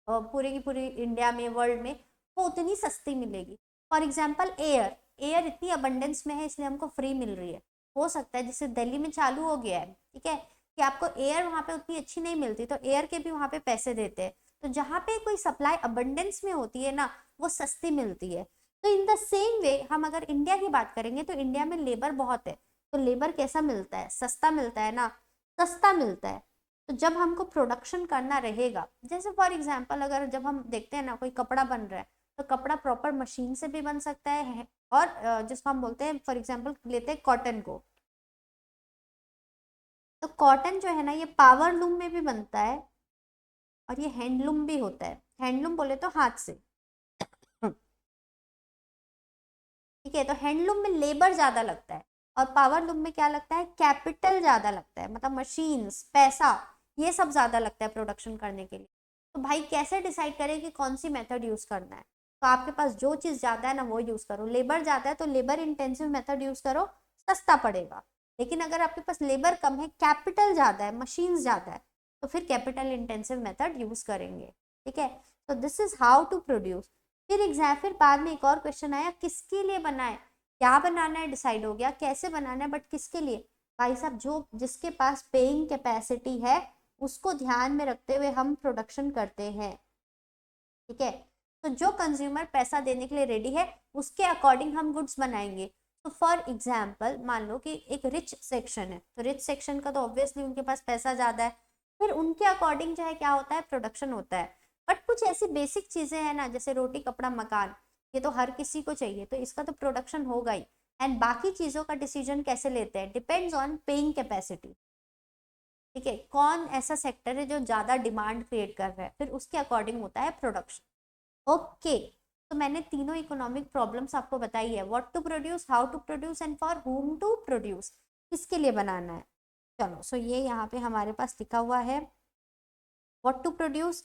पूरे की पूरी इंडिया में, वर्ल्ड में, वो उतनी सस्ती मिलेगी। फॉर एग्जाम्पल एयर, एयर इतनी अबंडेंस में है इसलिए हमको फ्री मिल रही है। हो सकता है जैसे दिल्ली में चालू हो गया है, ठीक है, कि आपको एयर वहाँ पे उतनी अच्छी नहीं मिलती, तो एयर के भी वहाँ पे पैसे देते हैं। तो जहाँ पे कोई सप्लाई अबंडेंस में होती है ना, वो सस्ती मिलती है। तो इन द सेम वे हम अगर इंडिया की बात करेंगे, तो इंडिया में लेबर बहुत है, तो लेबर कैसा मिलता है, सस्ता मिलता है ना, सस्ता मिलता है। तो जब हमको प्रोडक्शन करना रहेगा, जैसे फॉर एग्जांपल अगर जब हम देखते हैं ना कोई कपड़ा बन रहा है, तो कपड़ा प्रॉपर मशीन से भी बन सकता है, और जिसको हम बोलते हैं फॉर एग्जांपल लेते हैं कॉटन को, तो कॉटन जो है ना ये पावर लूम में भी बनता है, और ये हैंडलूम भी होता है। हैंडलूम बोले तो हाथ से। ठीक है, तो हैंडलूम में लेबर ज्यादा लगता है, और पावर लूम में क्या लगता है, कैपिटल ज्यादा लगता है, मतलब मशीन्स, पैसा, ये सब ज्यादा लगता है प्रोडक्शन करने के लिए। तो भाई कैसे डिसाइड करें कि कौन सी मेथड यूज करना है, तो आपके पास जो चीज ज्यादा है ना वो यूज करो। लेबर ज्यादा है तो लेबर इंटेंसिव मेथड यूज करो, सस्ता पड़ेगा। लेकिन अगर आपके पास लेबर कम है, कैपिटल ज्यादा है, मशीन ज्यादा है, तो फिर कैपिटल इंटेंसिव मेथड यूज करेंगे। ठीक है, तो this is how to produce. फिर बाद में एक और क्वेश्चन आया, किसके लिए बनाए, क्या बनाना है डिसाइड हो गया, कैसे बनाना है, बट किसके लिए। भाई साहब जो जिसके पास पेइंग कैपेसिटी है उसको ध्यान में रखते हुए हम प्रोडक्शन करते हैं। ठीक है, तो जो कंज्यूमर पैसा देने के लिए रेडी है उसके अकॉर्डिंग हम गुड्स बनाएंगे। तो फॉर एग्जाम्पल मान लो कि एक रिच सेक्शन है, तो रिच सेक्शन का तो ऑब्वियसली उनके पास पैसा ज्यादा है, फिर उनके अकॉर्डिंग जो है क्या होता है, प्रोडक्शन होता है। बट कुछ ऐसी बेसिक चीजें हैं ना, जैसे रोटी कपड़ा मकान, ये तो हर किसी को चाहिए, तो इसका तो प्रोडक्शन होगा ही। एंड बाकी चीजों का डिसीजन कैसे लेते हैं, डिपेंड्स ऑन पेइंग कैपेसिटी। ठीक है, कौन ऐसा सेक्टर है जो ज्यादा डिमांड क्रिएट कर रहा है, फिर उसके अकॉर्डिंग होता है प्रोडक्शन। ओके, तो मैंने तीनों इकोनॉमिक प्रॉब्लम्स आपको बताई है, what to produce, how to produce, and for whom to produce, किसके लिए बनाना है। चलो सो ये यहाँ पे हमारे पास लिखा हुआ है, व्हाट टू प्रोड्यूस,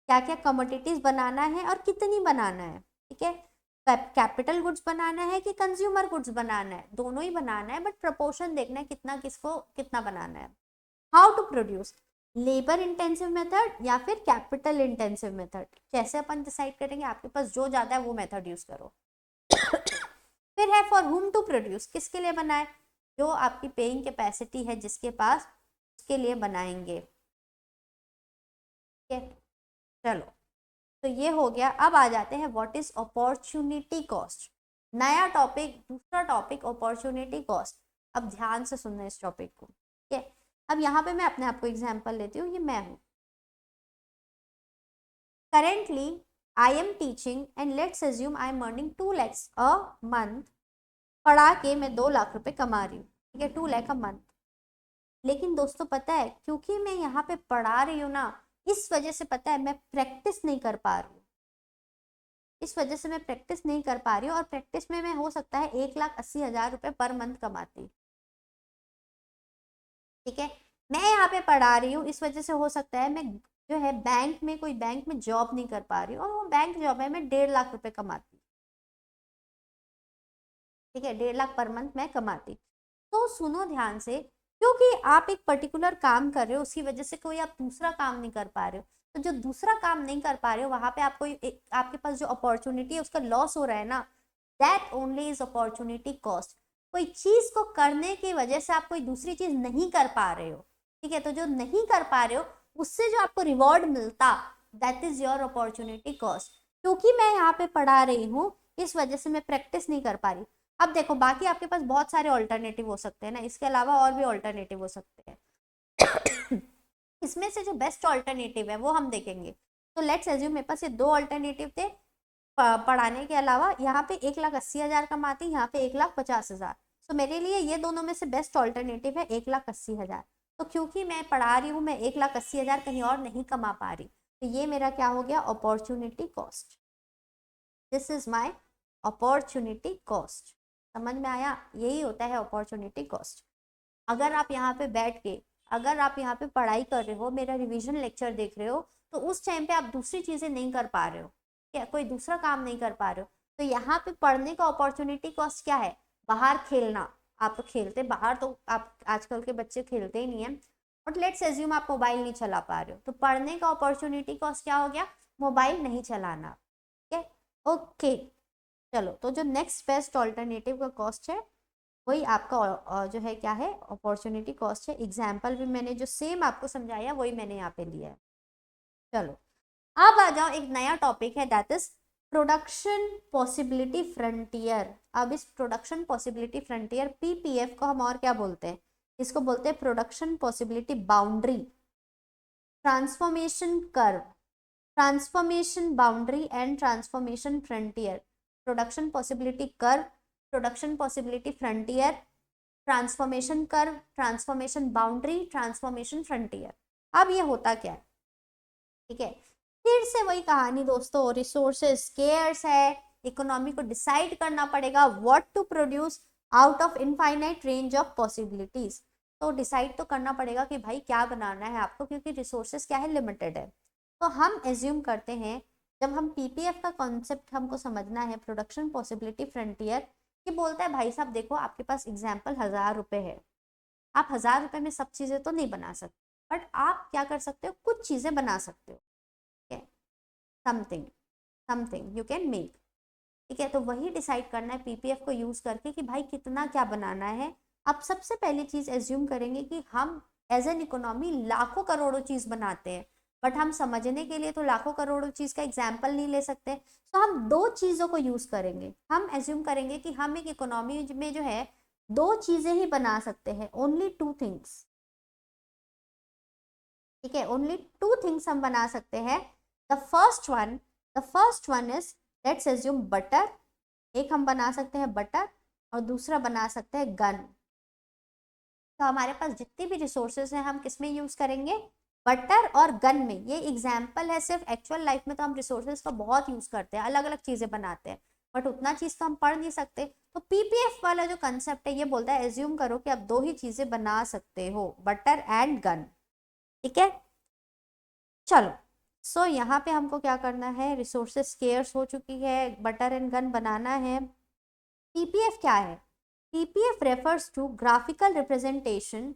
क्या क्या कमोडिटीज बनाना है और कितनी बनाना है। ठीक है, कैपिटल गुड्स बनाना है कि कंज्यूमर गुड्स बनाना है? दोनों ही बनाना है, बट प्रपोर्शन देखना है कितना किसको कितना बनाना है। How to produce, labour intensive method या फिर कैपिटल इंटेंसिव मेथड? कैसे अपन डिसाइड करेंगे? आपके पास जो ज्यादा है वो मेथड यूज करो। फिर है फॉर हुम टू प्रोड्यूस, किसके लिए बनाए? जो आपकी पेइंग कैपेसिटी है जिसके पास, उसके लिए बनाएंगे। ठीक है, चलो तो ये हो गया। अब आ जाते हैं व्हाट इज अपॉर्चुनिटी कॉस्ट। नया टॉपिक, दूसरा टॉपिक अपॉर्चुनिटी कॉस्ट। अब ध्यान से सुनना इस टॉपिक को। ठीक है, अब यहाँ पे मैं अपने आप को एग्जाम्पल लेती हूँ। ये मैं हूँ, currently I am teaching and let's assume I am earning 2 lakhs a month. पढ़ा के मैं 2 लाख रुपए कमा रही हूँ। ठीक है, 2 लाख अ मंथ। लेकिन दोस्तों पता है, क्योंकि मैं यहाँ पे पढ़ा रही हूँ ना, इस वजह से पता है मैं प्रैक्टिस नहीं कर पा रही हूँ। इस वजह से मैं प्रैक्टिस नहीं कर पा रही हूँ, और प्रैक्टिस में मैं हो सकता है 1,80,000 रुपये पर मंथ कमाती। ठीक है, मैं यहाँ पे पढ़ा रही हूँ, इस वजह से हो सकता है मैं जो है बैंक में, कोई बैंक में जॉब नहीं कर पा रही हूँ, और वो बैंक जॉब है मैं 1.5 लाख रुपए कमाती। ठीक है, 1.5 लाख पर मंथ मैं कमाती। तो सुनो ध्यान से, क्योंकि आप एक पर्टिकुलर काम कर रहे हो, उसी वजह से कोई आप दूसरा काम नहीं कर पा रहे हो। तो जो दूसरा काम नहीं कर पा रहे हो, वहां पे आपको आपके पास जो अपॉर्चुनिटी है उसका लॉस हो रहा है ना, that only is opportunity cost. कोई चीज को करने की वजह से आप कोई दूसरी चीज नहीं कर पा रहे हो। ठीक है, तो जो नहीं कर पा रहे हो उससे जो आपको रिवॉर्ड मिलता, that is your opportunity cost. क्योंकि मैं यहाँ पे पढ़ा रही हूँ, इस वजह से मैं प्रैक्टिस नहीं कर पा रही। अब देखो, बाकी आपके पास बहुत सारे ऑल्टरनेटिव हो सकते हैं ना, इसके अलावा और भी ऑल्टरनेटिव हो सकते हैं। इसमें से जो बेस्ट ऑल्टरनेटिव है वो हम देखेंगे। तो लेट्स एज्यूम मेरे पास ये 2 ऑल्टरनेटिव थे। पढ़ाने के अलावा यहाँ पे 1,80,000 कमाती, यहाँ पे 1,50,000। तो मेरे लिए ये दोनों में से बेस्ट ऑल्टरनेटिव है 1,80,000। तो क्योंकि मैं पढ़ा रही हूँ, मैं 1,80,000 कहीं और नहीं कमा पा रही, तो ये मेरा क्या हो गया? Opportunity cost. This is my opportunity cost. समझ में आया? यही होता है अपॉर्चुनिटी कॉस्ट। अगर आप यहाँ पे बैठ के, अगर आप यहाँ पे पढ़ाई कर रहे हो, मेरा रिवीजन लेक्चर देख रहे हो, तो उस टाइम पे आप दूसरी चीजें नहीं कर पा रहे हो, क्या कोई दूसरा काम नहीं कर पा रहे हो, तो यहाँ पे पढ़ने का अपॉर्चुनिटी कॉस्ट क्या है? बाहर खेलना। आप तो खेलते बाहर, तो आप आजकल के बच्चे खेलते ही नहीं है। बट लेट्स एज्यूम आप मोबाइल नहीं चला पा रहे हो, तो पढ़ने का अपॉर्चुनिटी कॉस्ट क्या हो गया? मोबाइल नहीं चलाना। ठीक है, ओके। चलो, तो जो नेक्स्ट बेस्ट ऑल्टरनेटिव का कॉस्ट है वही आपका जो है क्या है? अपॉर्चुनिटी कॉस्ट है। एग्जाम्पल भी मैंने जो सेम आपको समझाया वही मैंने यहाँ पे लिया है। चलो, अब आ जाओ, एक नया टॉपिक है, that is production possibility frontier. अब इस प्रोडक्शन पॉसिबिलिटी फ्रंटियर, पीपीएफ को हम और क्या बोलते हैं? इसको बोलते हैं production possibility boundary, transformation curve, transformation boundary and transformation frontier. Production possibility curve, production possibility frontier, transformation curve, transformation boundary, transformation frontier. अब ये होता क्या है? ठीक है, फिर से वही कहानी दोस्तों, रिसोर्सेज स्केर्स है, इकोनॉमी को डिसाइड करना पड़ेगा what to produce out of infinite range of possibilities. तो डिसाइड तो करना पड़ेगा कि भाई क्या बनाना है आपको, क्योंकि रिसोर्सेज क्या है? लिमिटेड है। तो हम एज्यूम करते हैं, जब हम पीपीएफ का कॉन्सेप्ट हमको समझना है, प्रोडक्शन पॉसिबिलिटी फ्रंटियर, ये बोलता है भाई साहब देखो, आपके पास एग्जाम्पल 1,000 रुपये है, आप 1,000 रुपये में सब चीज़ें तो नहीं बना सकते, बट आप क्या कर सकते हो? कुछ चीज़ें बना सकते हो। Something something you can make. ठीक है, तो वही डिसाइड करना है पीपीएफ को यूज करके कि भाई कितना क्या बनाना है। अब सबसे पहली चीज एज्यूम करेंगे कि हम एज एन इकोनॉमी लाखों करोड़ों चीज बनाते हैं, बट हम समझने के लिए तो लाखों करोड़ों चीज का एग्जाम्पल नहीं ले सकते। तो हम 2 चीजों को यूज करेंगे। हम एज्यूम करेंगे कि हम एक इकोनॉमी में जो है 2 चीजें ही बना सकते हैं, ओनली 2 थिंग्स। ठीक है, ओनली 2 थिंग्स हम बना सकते हैं। The first one is, let's assume butter. एक हम बना सकते हैं बटर, और दूसरा बना सकते हैं गन। तो हमारे पास जितनी भी रिसोर्सेज हैं हम किस में यूज करेंगे? बटर और गन में। ये एग्जाम्पल है सिर्फ, एक्चुअल लाइफ में तो हम रिसोर्सेज का बहुत यूज करते हैं, अलग अलग चीजें बनाते हैं, बट उतना चीज तो हम पढ़ नहीं सकते। तो पीपीएफ वाला जो कंसेप्ट है ये बोलता है एज्यूम करो कि आप 2 ही चीजें बना सकते हो, बटर एंड गन। ठीक है, चलो सो यहाँ पे हमको क्या करना है, रिसोर्सेज स्केर्स हो चुकी है, बटर एंड गन बनाना है। पीपीएफ क्या है? PPF refers to graphical representation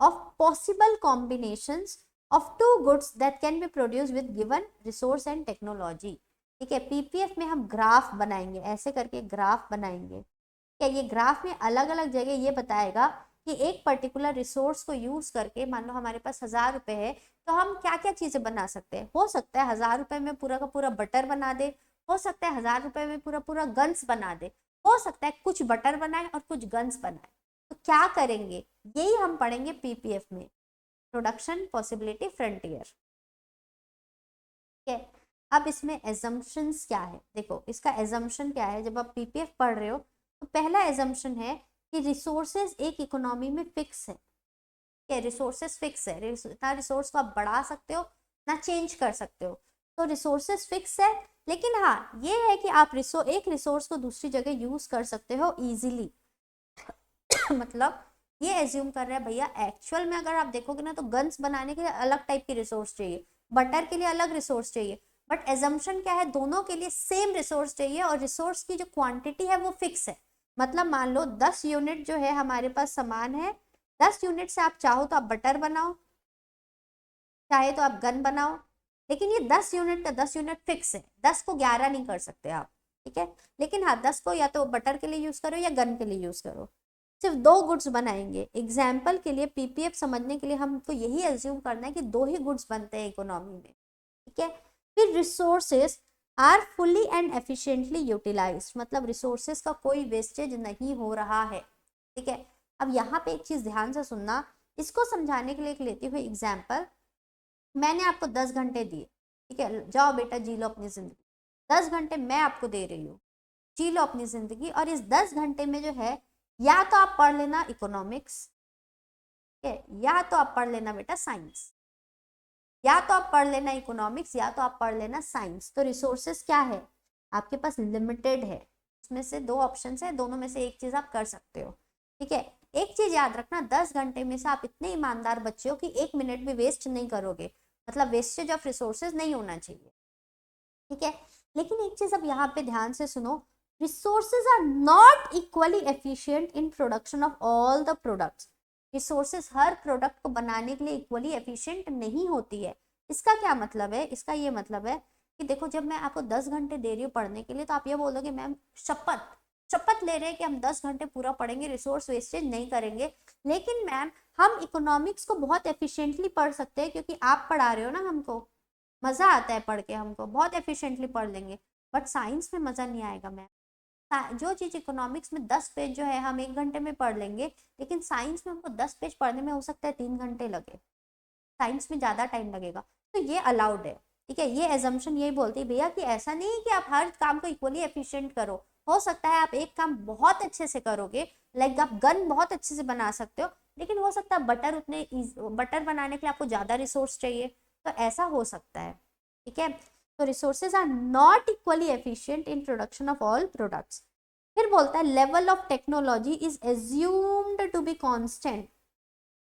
of possible combinations of two goods that can be produce with given resource and technology. ठीक है, पीपीएफ में हम ग्राफ बनाएंगे, ऐसे करके ग्राफ बनाएंगे। क्या ये ग्राफ में अलग अलग जगह ये बताएगा कि एक पर्टिकुलर रिसोर्स को यूज करके, मान लो हमारे पास 1000 रुपए है, तो हम क्या क्या चीजें बना सकते हैं। हो सकता है 1000 रुपए में पूरा का पूरा बटर बना दे, हो सकता है 1000 रुपए में पूरा पूरा गन्स बना दे, हो सकता है कुछ बटर बनाए और कुछ गन्स बनाए। तो क्या करेंगे, यही हम पढ़ेंगे पीपीएफ में, प्रोडक्शन पॉसिबिलिटी फ्रंटियर। ठीक है, अब इसमें एजम्पशंस क्या है, देखो इसका एजम्पशन क्या है। जब आप पीपीएफ पढ़ रहे हो तो पहला एजम्पशन है कि रिसोर्सेज एक इकोनॉमी में फिक्स है। रिसोर्सेज फिक्स है, ना रिसोर्स को आप बढ़ा सकते हो ना चेंज कर सकते हो, तो रिसोर्सेज फिक्स है। लेकिन हाँ ये है कि आप एक रिसोर्स को दूसरी जगह यूज कर सकते हो इजीली। मतलब ये एज्यूम कर रहे हैं भैया, एक्चुअल में अगर आप देखोगे ना तो गन्स बनाने के लिए अलग टाइप की रिसोर्स चाहिए, बटर के लिए अलग रिसोर्स चाहिए, बट एजम्पशन क्या है, दोनों के लिए सेम रिसोर्स चाहिए और रिसोर्स की जो क्वांटिटी है वो फिक्स है। मतलब मान लो 10 यूनिट जो है हमारे पास सामान है, 10 यूनिट से आप चाहो तो आप बटर बनाओ, चाहे तो आप गन बनाओ, लेकिन ये 10 यूनिट का 10 यूनिट फिक्स है, 10 को 11 नहीं कर सकते आप। ठीक है, लेकिन हाँ 10 को या तो बटर के लिए यूज करो या गन के लिए यूज करो, सिर्फ 2 गुड्स बनाएंगे। एग्जाम्पल के लिए पीपीएफ समझने के लिए हमको यही एज्यूम करना है कि 2 ही गुड्स बनते हैं इकोनॉमी में। ठीक है, फिर resources are fully and efficiently utilised, मतलब रिसोर्सेस का कोई वेस्टेज नहीं हो रहा है। ठीक है, अब यहाँ पे एक चीज ध्यान से सुनना, इसको समझाने के लिए एक लेती हुई एग्जाम्पल, मैंने आपको 10 घंटे दिए, ठीक है, जाओ बेटा जी लो अपनी जिंदगी, 10 घंटे मैं आपको दे रही हूँ, जी लो अपनी जिंदगी। और इस 10 घंटे में जो है या तो आप पढ़ लेना इकोनॉमिक्स, ठीक है, या तो आप पढ़ लेना बेटा साइंस, या तो आप पढ़ लेना इकोनॉमिक्स या तो आप पढ़ लेना साइंस। तो रिसोर्सेस क्या है, आपके पास लिमिटेड है, उसमें से 2 ऑप्शन है, दोनों में से एक चीज आप कर सकते हो। ठीक है, एक चीज याद रखना, 10 घंटे में से आप इतने ईमानदार बच्चे हो कि 1 मिनट भी वेस्ट नहीं करोगे, मतलब वेस्टेज ऑफ रिसोर्सेज नहीं होना चाहिए। ठीक है, लेकिन एक चीज अब यहाँ पे ध्यान से सुनो, resources are not equally efficient in production of all the products. Resources हर प्रोडक्ट को बनाने के लिए इक्वली एफिशिएंट नहीं होती है। इसका क्या मतलब है, इसका ये मतलब है कि देखो जब मैं आपको 10 घंटे दे रही हूँ पढ़ने के लिए, तो आप ये बोलोगे मैम शपथ शपथ ले रहे हैं कि हम 10 घंटे पूरा पढ़ेंगे, रिसोर्स वेस्टेज नहीं करेंगे। लेकिन मैम हम इकोनॉमिक्स को बहुत एफिशिएंटली पढ़ सकते हैं क्योंकि आप पढ़ा रहे हो ना, हमको मजा आता है पढ़ के, हमको बहुत एफिशिएंटली पढ़ लेंगे। बट साइंस में मजा नहीं आएगा मैम। जो चीज इकोनॉमिक्स में 10 पेज जो है हम 1 घंटे में पढ़ लेंगे, लेकिन साइंस में हमको 10 पेज पढ़ने में हो सकता है 3 घंटे लगे, साइंस में ज्यादा टाइम लगेगा। तो ये अलाउड है। ठीक है, ये एजम्पशन यही बोलती है भैया कि ऐसा नहीं है कि आप हर काम को इक्वली एफिशिएंट करो। हो सकता है आप एक काम बहुत अच्छे से करोगे, लाइक आप गन बहुत अच्छे से बना सकते हो, लेकिन हो सकता है बटर बनाने के लिए आपको ज्यादा रिसोर्स चाहिए, तो ऐसा हो सकता है। ठीक है, तो resources are not equally efficient in production of all products. फिर बोलता है level of technology is assumed to be constant.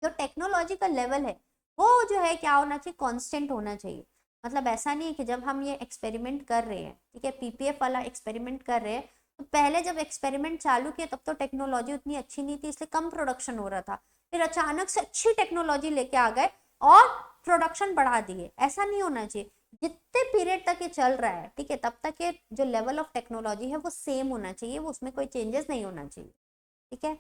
जो टेक्नोलॉजी का लेवल है वो जो है क्या होना चाहिए, कांस्टेंट होना चाहिए। मतलब ऐसा नहीं है कि जब हम ये एक्सपेरिमेंट कर रहे हैं, ठीक है, पीपीएफ वाला एक्सपेरिमेंट कर रहे हैं, तो पहले जब एक्सपेरिमेंट चालू किया तब तो टेक्नोलॉजी उतनी अच्छी नहीं थी, इसलिए कम प्रोडक्शन हो रहा था। फिर अचानक से अच्छी टेक्नोलॉजी लेके आ गए और प्रोडक्शन बढ़ा दिए। ऐसा नहीं होना चाहिए, जितने पीरियड तक ये चल रहा है, ठीक है, तब तक ये जो लेवल ऑफ टेक्नोलॉजी है वो सेम होना चाहिए, वो उसमें कोई चेंजेस नहीं होना चाहिए। ठीक है,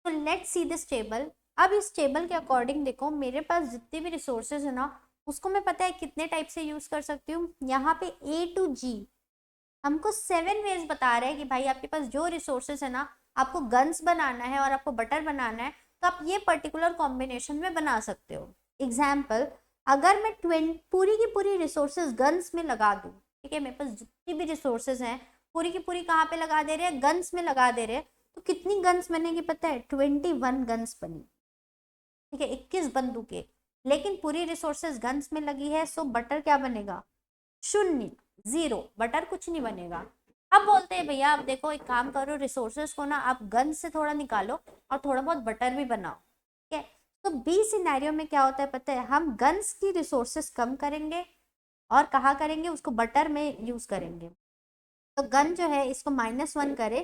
तो लेट्स सी दिस टेबल। अब इस टेबल के अकॉर्डिंग देखो, मेरे पास जितने भी रिसोर्सेज है ना, उसको मैं पता है कितने टाइप से यूज कर सकती हूँ। यहाँ पे A to G हमको 7 वेज बता रहे हैं कि भाई आपके पास जो रिसोर्सेज है ना, आपको गन्स बनाना है और आपको बटर बनाना है, तो आप ये पर्टिकुलर कॉम्बिनेशन में बना सकते हो। एग्जाम्पल, अगर मैं पूरी की पूरी रिसोर्सेज गन्स में लगा दूँ, ठीक है, मेरे पास जितनी भी रिसोर्सेज हैं पूरी की पूरी कहाँ पे लगा दे रहे हैं, गन्स में लगा दे रहे हैं, तो कितनी गन्स बनेगी पता है, 21 गन्स बनी। ठीक है, 21 बंदूकें, लेकिन पूरी रिसोर्सेज गन्स में लगी है, सो बटर क्या बनेगा, 0, 0, बटर कुछ नहीं बनेगा। अब बोलते हैं भैया आप देखो एक काम करो, रिसोर्सेज को ना आप गन्स से थोड़ा निकालो और थोड़ा बहुत बटर भी बनाओ। ठीक है, तो बी सिनेरियो में क्या होता है पता है, हम गन्स की रिसोर्सेस कम करेंगे और कहाँ करेंगे, उसको बटर में यूज करेंगे। तो गन जो है इसको -1 करे,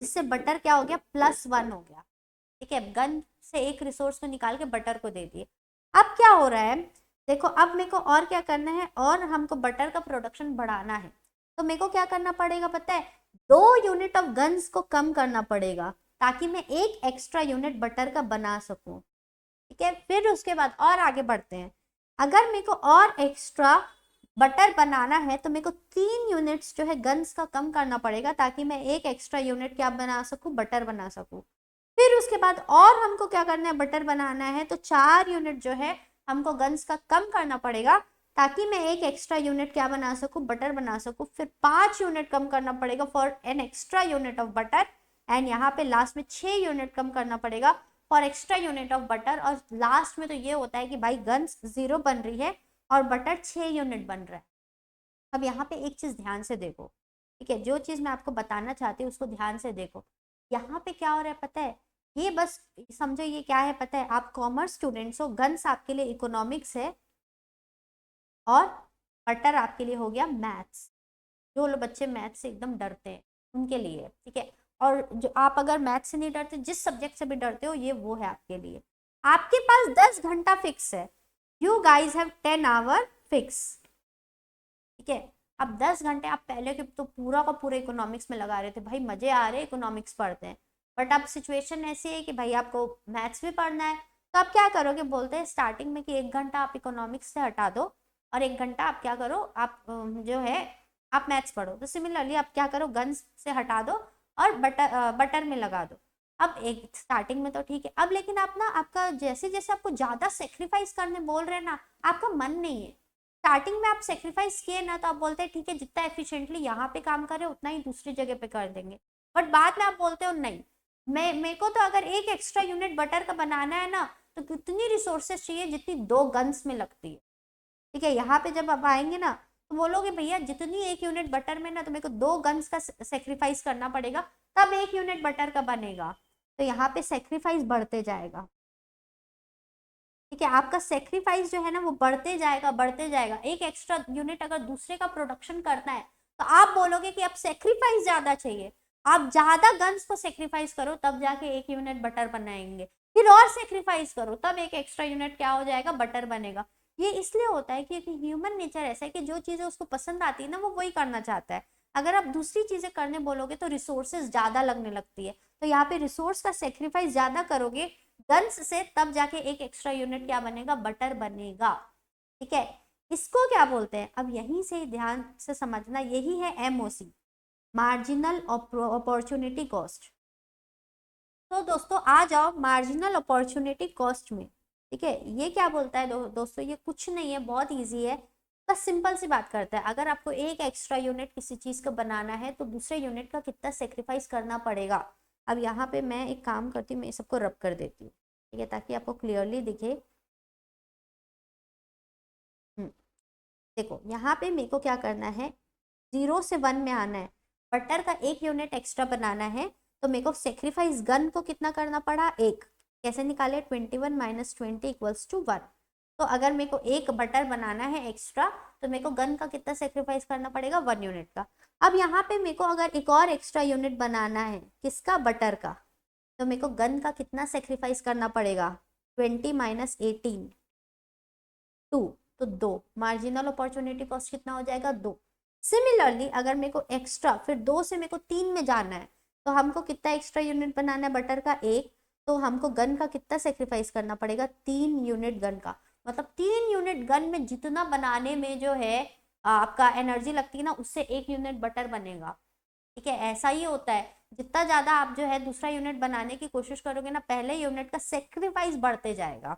जिससे बटर क्या हो गया, +1 हो गया। ठीक है, गन से एक रिसोर्स को निकाल के बटर को दे दिए। अब क्या हो रहा है, देखो अब मेरे को और क्या करना है, और हमको बटर का प्रोडक्शन बढ़ाना है। तो मेरे को क्या करना पड़ेगा पता है, 2 यूनिट ऑफ गन्स को कम करना पड़ेगा ताकि मैं एक एक्स्ट्रा यूनिट बटर का बना सकूं। ठीक है, फिर उसके बाद और आगे बढ़ते हैं। अगर मेरे को और एक्स्ट्रा बटर बनाना है तो मेरे को 3 यूनिट्स जो है गन्स का कम करना पड़ेगा ताकि मैं एक एक्स्ट्रा यूनिट क्या बना सकूं, बटर बना सकूं। फिर उसके बाद और हमको क्या करना है, बटर बनाना है, तो 4 यूनिट जो है हमको गन्स का कम करना पड़ेगा ताकि मैं एक एक्स्ट्रा यूनिट क्या बना सकूं, बटर बना सकूं। फिर 5 यूनिट कम करना पड़ेगा for an extra unit of butter, and यहाँ पे लास्ट में 6 यूनिट कम करना पड़ेगा for extra unit of butter. और लास्ट में तो ये होता है कि भाई गन्स 0 बन रही है और बटर 6 यूनिट बन रहा है। अब यहाँ पे एक चीज ध्यान से देखो, ठीक है, जो चीज मैं आपको बताना चाहती हूँ उसको ध्यान से देखो। यहाँ पे क्या हो रहा है पता है, ये बस समझो ये क्या है पता है, आप कॉमर्स स्टूडेंट्स हो, गन्स आपके लिए इकोनॉमिक्स है और बटर आपके लिए हो गया मैथ्स। जो लोग बच्चे मैथ्स से एकदम डरते हैं उनके लिए, ठीक है। और जो आप अगर मैथ्स से नहीं डरते, जिस सब्जेक्ट से भी डरते हो, ये वो है आपके लिए। आपके पास 10 घंटा फिक्स है, you guys have 10 hour fix. ठीक है, अब 10 घंटे आप पहले के तो पूरा का पूरा इकोनॉमिक्स में लगा रहे थे, भाई मजे आ रहे इकोनॉमिक्स पढ़ते हैं, बट अब सिचुएशन ऐसी है कि भाई आपको मैथ्स भी पढ़ना है। तो आप क्या करोगे, बोलते हैं स्टार्टिंग में कि 1 घंटा आप इकोनॉमिक्स से हटा दो और 1 घंटा आप क्या करो, आप जो है आप मैथ्स पढ़ो। तो सिमिलरली आप क्या करो, गन्स से हटा दो और बटर में लगा दो। अब एक स्टार्टिंग में तो ठीक है, अब लेकिन आप ना, आपका जैसे जैसे आपको ज़्यादा सेक्रीफाइस करने बोल रहे हैं ना, आपका मन नहीं है। स्टार्टिंग में आप सेक्रीफाइस किए ना तो आप बोलते हैं ठीक है, जितना एफिशिएंटली यहाँ पे काम करे उतना ही दूसरी जगह पे कर देंगे, बट बाद में आप बोलते हो नहीं, मेरे को तो अगर एक एक्स्ट्रा यूनिट बटर का बनाना है ना तो कितनी रिसोर्सेस चाहिए जितनी 2 गन्स में लगती है। ठीक है, यहाँ पे जब आप आएंगे ना तो बोलोगे भैया जितनी 1 यूनिट बटर में ना, तो मेरे को 2 गन्स का सेक्रीफाइस करना पड़ेगा तब 1 यूनिट बटर का बनेगा। तो यहाँ पे सेक्रीफाइस बढ़ते जाएगा। ठीक है, आपका सेक्रीफाइस जो है ना वो बढ़ते जाएगा बढ़ते जाएगा। एक एक्स्ट्रा यूनिट अगर दूसरे का प्रोडक्शन करना है तो आप बोलोगे कि अब सेक्रीफाइस ज्यादा चाहिए, आप ज्यादा गन्स को सेक्रीफाइस करो तब जाके 1 यूनिट बटर बनाएंगे, फिर और सेक्रीफाइस करो तब एक एक्स्ट्रा यूनिट क्या हो जाएगा, बटर बनेगा। ये इसलिए होता है क्योंकि ह्यूमन नेचर ऐसा है कि जो चीजें उसको पसंद आती है ना वो वही करना चाहता है। अगर आप दूसरी चीजें करने बोलोगे तो रिसोर्सेज ज्यादा लगने लगती है, तो यहाँ पे रिसोर्स का सेक्रीफाइस ज्यादा करोगे गन्स से तब जाके एक एक्स्ट्रा यूनिट क्या बनेगा, बटर बनेगा। ठीक है, इसको क्या बोलते हैं, अब यहीं से ध्यान से समझना, यही है MOC, मार्जिनल अपॉर्चुनिटी कॉस्ट। तो दोस्तों आ जाओ मार्जिनल अपॉर्चुनिटी कॉस्ट में। ठीक है, ये क्या बोलता है दोस्तों, ये कुछ नहीं है, बहुत इजी है, बस सिंपल सी बात करता है। अगर आपको एक एक्स्ट्रा यूनिट किसी चीज का बनाना है तो दूसरे यूनिट का कितना सेक्रीफाइस करना पड़ेगा। अब यहाँ पे मैं एक काम करती हूँ, मैं सबको रब कर देती हूँ, ठीक है, ताकि आपको क्लियरली दिखे। देखो यहाँ पे मेरे को क्या करना है, 0 से 1 में आना है, बटर का 1 यूनिट एक्स्ट्रा बनाना है, तो मेरे को सेक्रीफाइस गन को कितना करना पड़ा, 1। कैसे निकाले, 21 - 20 = 1। तो अगर मेरे को एक बटर बनाना है एक्स्ट्रा तो मेरे को गन का कितना सेक्रीफाइस करना पड़ेगा, 1 यूनिट का। अब यहाँ पे मेरे को अगर एक और एक्स्ट्रा यूनिट बनाना है, किसका, बटर का, तो मेरे को गन का कितना सेक्रीफाइस करना पड़ेगा, 20 - 18 2, तो 2। मार्जिनल अपॉर्चुनिटी कॉस्ट कितना हो जाएगा, 2। सिमिलरली अगर मेरे को एक्स्ट्रा फिर 2 से मेरे को 3 में जाना है तो हमको कितना एक्स्ट्रा यूनिट बनाना है, बटर का 1, तो हमको गन का कितना सेक्रीफाइस करना पड़ेगा, 3 यूनिट गन का। मतलब 3 यूनिट गन में जितना बनाने में जो है आपका एनर्जी लगती है ना, उससे 1 यूनिट बटर बनेगा। ठीक है, ऐसा ही होता है, जितना ज्यादा आप जो है दूसरा यूनिट बनाने की कोशिश करोगे ना, पहले यूनिट का सेक्रीफाइस बढ़ते जाएगा।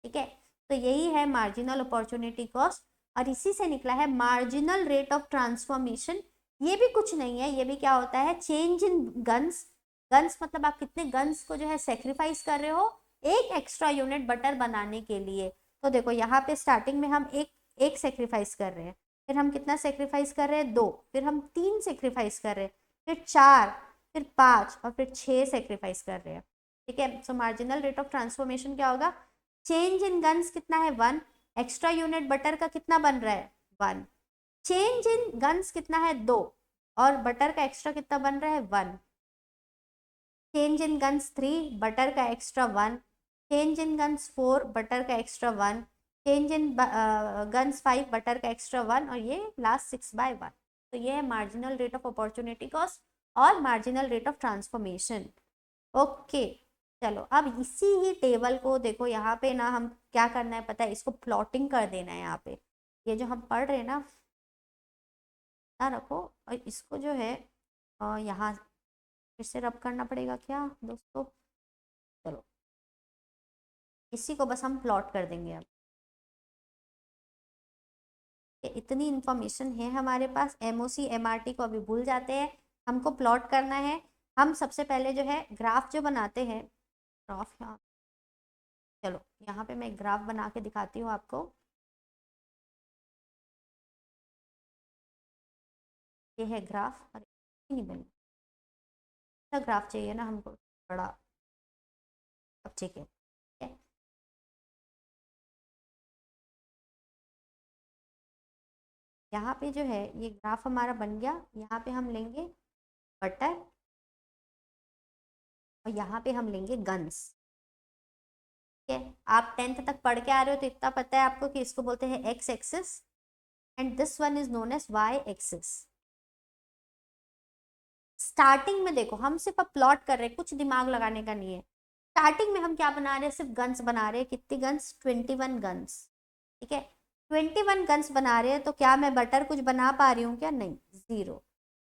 ठीक है, तो यही है मार्जिनल अपॉर्चुनिटी कॉस्ट, और इसी से निकला है मार्जिनल रेट ऑफ ट्रांसफॉर्मेशन। ये भी कुछ नहीं है, ये भी क्या होता है, चेंज इन गन्स। गन्स मतलब आप कितने गन्स को जो है सेक्रीफाइस कर रहे हो एक एक्स्ट्रा यूनिट बटर बनाने के लिए। तो देखो यहाँ पे स्टार्टिंग में हम एक सेक्रीफाइस कर रहे हैं, फिर हम कितना सेक्रीफाइस कर रहे हैं, 2, फिर हम 3 सेक्रीफाइस कर रहे हैं, फिर 4, फिर 5 और फिर 6 सेक्रीफाइस कर रहे हैं। ठीक है, सो मार्जिनल रेट ऑफ ट्रांसफॉर्मेशन क्या होगा, चेंज इन गन्स कितना है 1, एक्स्ट्रा यूनिट बटर का कितना बन रहा है 1, चेंज इन गन्स कितना है 2 और बटर का एक्स्ट्रा कितना बन रहा है 1, चेंज इन गन्स 3 बटर का extra 1, change in guns 4 butter का extra 1, change in guns 5 butter का एक्स्ट्रा 1 और ये लास्ट 6/1। तो ये है marginal rate of opportunity cost और marginal rate of transformation. Okay चलो अब इसी ही टेबल को देखो, यहाँ पे ना हम क्या करना है पता है, इसको प्लॉटिंग कर देना है। यहाँ पे ये जो हम पढ़ रहे हैं ना रखो, और इसको जो है यहाँ फिर से रब करना पड़ेगा क्या दोस्तों, चलो इसी को बस हम प्लॉट कर देंगे। अब इतनी इंफॉर्मेशन है हमारे पास, एमओसी एमआरटी को अभी भूल जाते हैं, हमको प्लॉट करना है। हम सबसे पहले जो है ग्राफ जो बनाते हैं, ग्राफ यहाँ, चलो यहाँ पे मैं एक ग्राफ बना के दिखाती हूँ आपको। ये है ग्राफ, अरे नहीं बनी, ग्राफ चाहिए ना हमको बड़ा, अब ठीक है। यहाँ पे जो है ये ग्राफ हमारा बन गया। यहाँ पे हम लेंगे बटर और यहाँ पे हम लेंगे गन्स। ठीक है, आप 10th तक पढ़ के आ रहे हो तो इतना पता है आपको कि इसको बोलते हैं x axis and this one is known as y axis. Starting में देखो हम सिर्फ अब प्लॉट कर रहे हैं, कुछ दिमाग लगाने का नहीं है। स्टार्टिंग में हम क्या बना रहे हैं, सिर्फ गन्स बना रहे हैं। कितनी गन्स, 21 गन्स। ठीक है, 21 गन्स बना रहे हैं तो क्या मैं बटर कुछ बना पा रही हूँ क्या, नहीं, 0।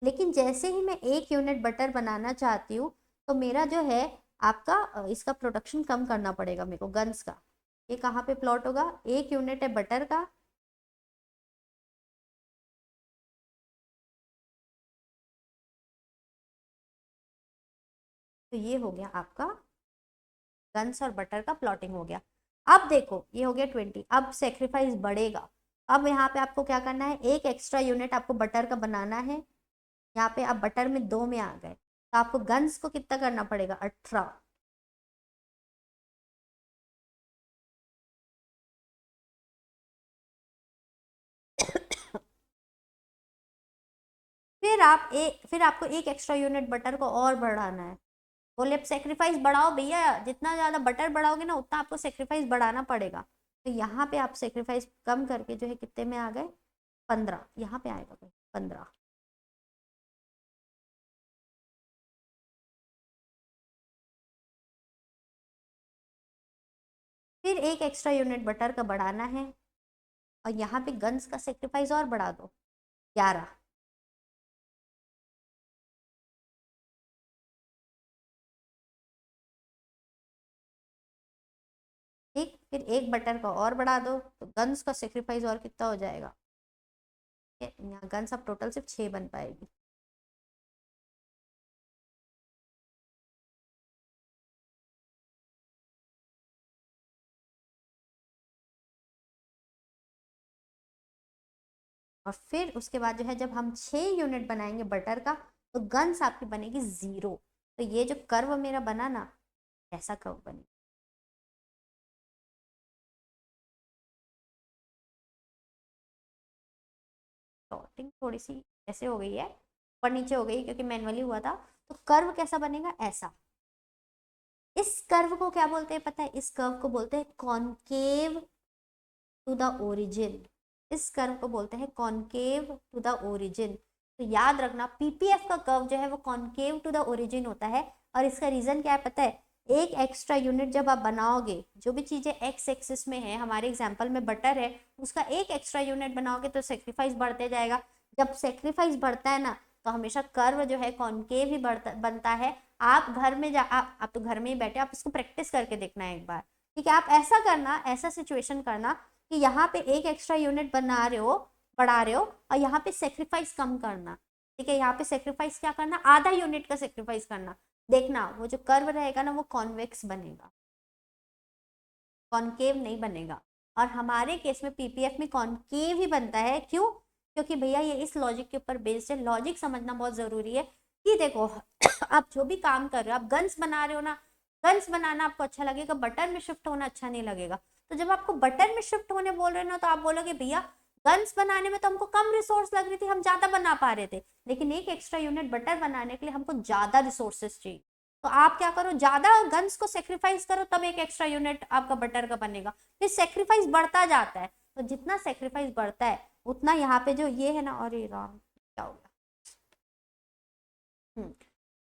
लेकिन जैसे ही मैं 1 यूनिट बटर बनाना चाहती हूँ तो मेरा जो है आपका इसका प्रोडक्शन कम करना पड़ेगा मेरे को, गन्स का। ये कहाँ पे प्लॉट होगा, 1 यूनिट है बटर का, तो ये हो गया आपका गन्स और बटर का प्लॉटिंग हो गया। अब देखो ये हो गया 20, अब सेक्रीफाइस बढ़ेगा। अब यहाँ पे आपको क्या करना है, एक एक्स्ट्रा यूनिट आपको बटर का बनाना है। यहाँ पे आप बटर में 2 में आ गए तो आपको गन्स को कितना करना पड़ेगा, 18। फिर आपको एक एक्स्ट्रा यूनिट बटर को और बढ़ाना है। बोले अब सेक्रीफाइस बढ़ाओ भैया, जितना ज़्यादा बटर बढ़ाओगे ना उतना आपको सेक्रीफाइस बढ़ाना पड़ेगा। तो यहाँ पे आप सेक्रीफाइस कम करके जो है कितने में आ गए, 15। यहाँ पे आएगा भाई 15। फिर एक एक्स्ट्रा यूनिट बटर का बढ़ाना है और यहाँ पे गन्स का सेक्रीफाइस और बढ़ा दो, 11। ठीक, फिर एक बटर का और बढ़ा दो तो गन्स का सेक्रीफाइस और कितना हो जाएगा, यहाँ गन्स अब टोटल सिर्फ 6 बन पाएगी। और फिर उसके बाद जो है जब हम 6 यूनिट बनाएंगे बटर का तो गन्स आपकी बनेगी 0। तो ये जो कर्व मेरा बना ना, ऐसा कर्व बने। सॉर्टिंग थोड़ी सी ऐसे हो गई है, ऊपर नीचे हो गई क्योंकि मैनुअली हुआ था। तो कर्व कैसा बनेगा, ऐसा। इस कर्व को क्या बोलते हैं पता है, इस कर्व को बोलते हैं कॉनकेव टू द ओरिजिन। इस कर्व को बोलते हैं कॉनकेव टू द ओरिजिन। तो याद रखना पीपीएफ का कर्व जो है वो कॉनकेव टू द ओरिजिन होता है। और इसका रीजन क्या है पता है, एक एक्स्ट्रा यूनिट जब आप बनाओगे, जो भी चीजें एक्स एक्सिस में है, हमारे एग्जाम्पल में बटर है, उसका एक एक्स्ट्रा यूनिट बनाओगे तो सेक्रीफाइस बढ़ते जाएगा। जब सेक्रीफाइस बढ़ता है ना तो हमेशा कर्व जो है कॉनकेव ही बनता है। आप घर में आप तो घर में ही बैठे, आप इसको प्रैक्टिस करके देखना है एक बार। ठीक है, आप ऐसा करना, ऐसा सिचुएशन करना कि यहाँ पे एक एक्स्ट्रा यूनिट बना रहे हो, बढ़ा रहे हो, और यहाँ पे सेक्रीफाइस कम करना। ठीक है, यहाँ पे सेक्रीफाइस क्या करना, आधा यूनिट का सेक्रीफाइस करना। देखना वो जो कर्व रहेगा ना वो कॉन्वेक्स बनेगा, कॉनकेव नहीं बनेगा। और हमारे केस में पीपीएफ में कॉनकेव ही बनता है। क्यों, क्योंकि भैया ये इस लॉजिक के ऊपर बेस्ड है। लॉजिक समझना बहुत जरूरी है कि देखो आप जो भी काम कर रहे हो, आप गन्स बना रहे हो ना, गन्स बनाना आपको अच्छा लगेगा, बटर में शिफ्ट होना अच्छा नहीं लगेगा। तो जब आपको बटर में शिफ्ट होने बोल रहे हैं ना, तो आप बोलोगे भैया गन्स बनाने में तो हमको कम रिसोर्स लग रही थी, हम ज्यादा बना पा रहे थे, लेकिन एक एक्स्ट्रा यूनिट बटर बनाने के लिए हमको ज्यादा रिसोर्सेस चाहिए। तो आप क्या करो, ज्यादा गन्स को सेक्रीफाइस करो, तब एक एक्स्ट्रा यूनिट आपका बटर का बनेगा। फिर सेक्रीफाइस बढ़ता जाता है, तो जितना सेक्रीफाइस बढ़ता है उतना यहाँ पे जो ये है ना, और ये राम क्या हो गया,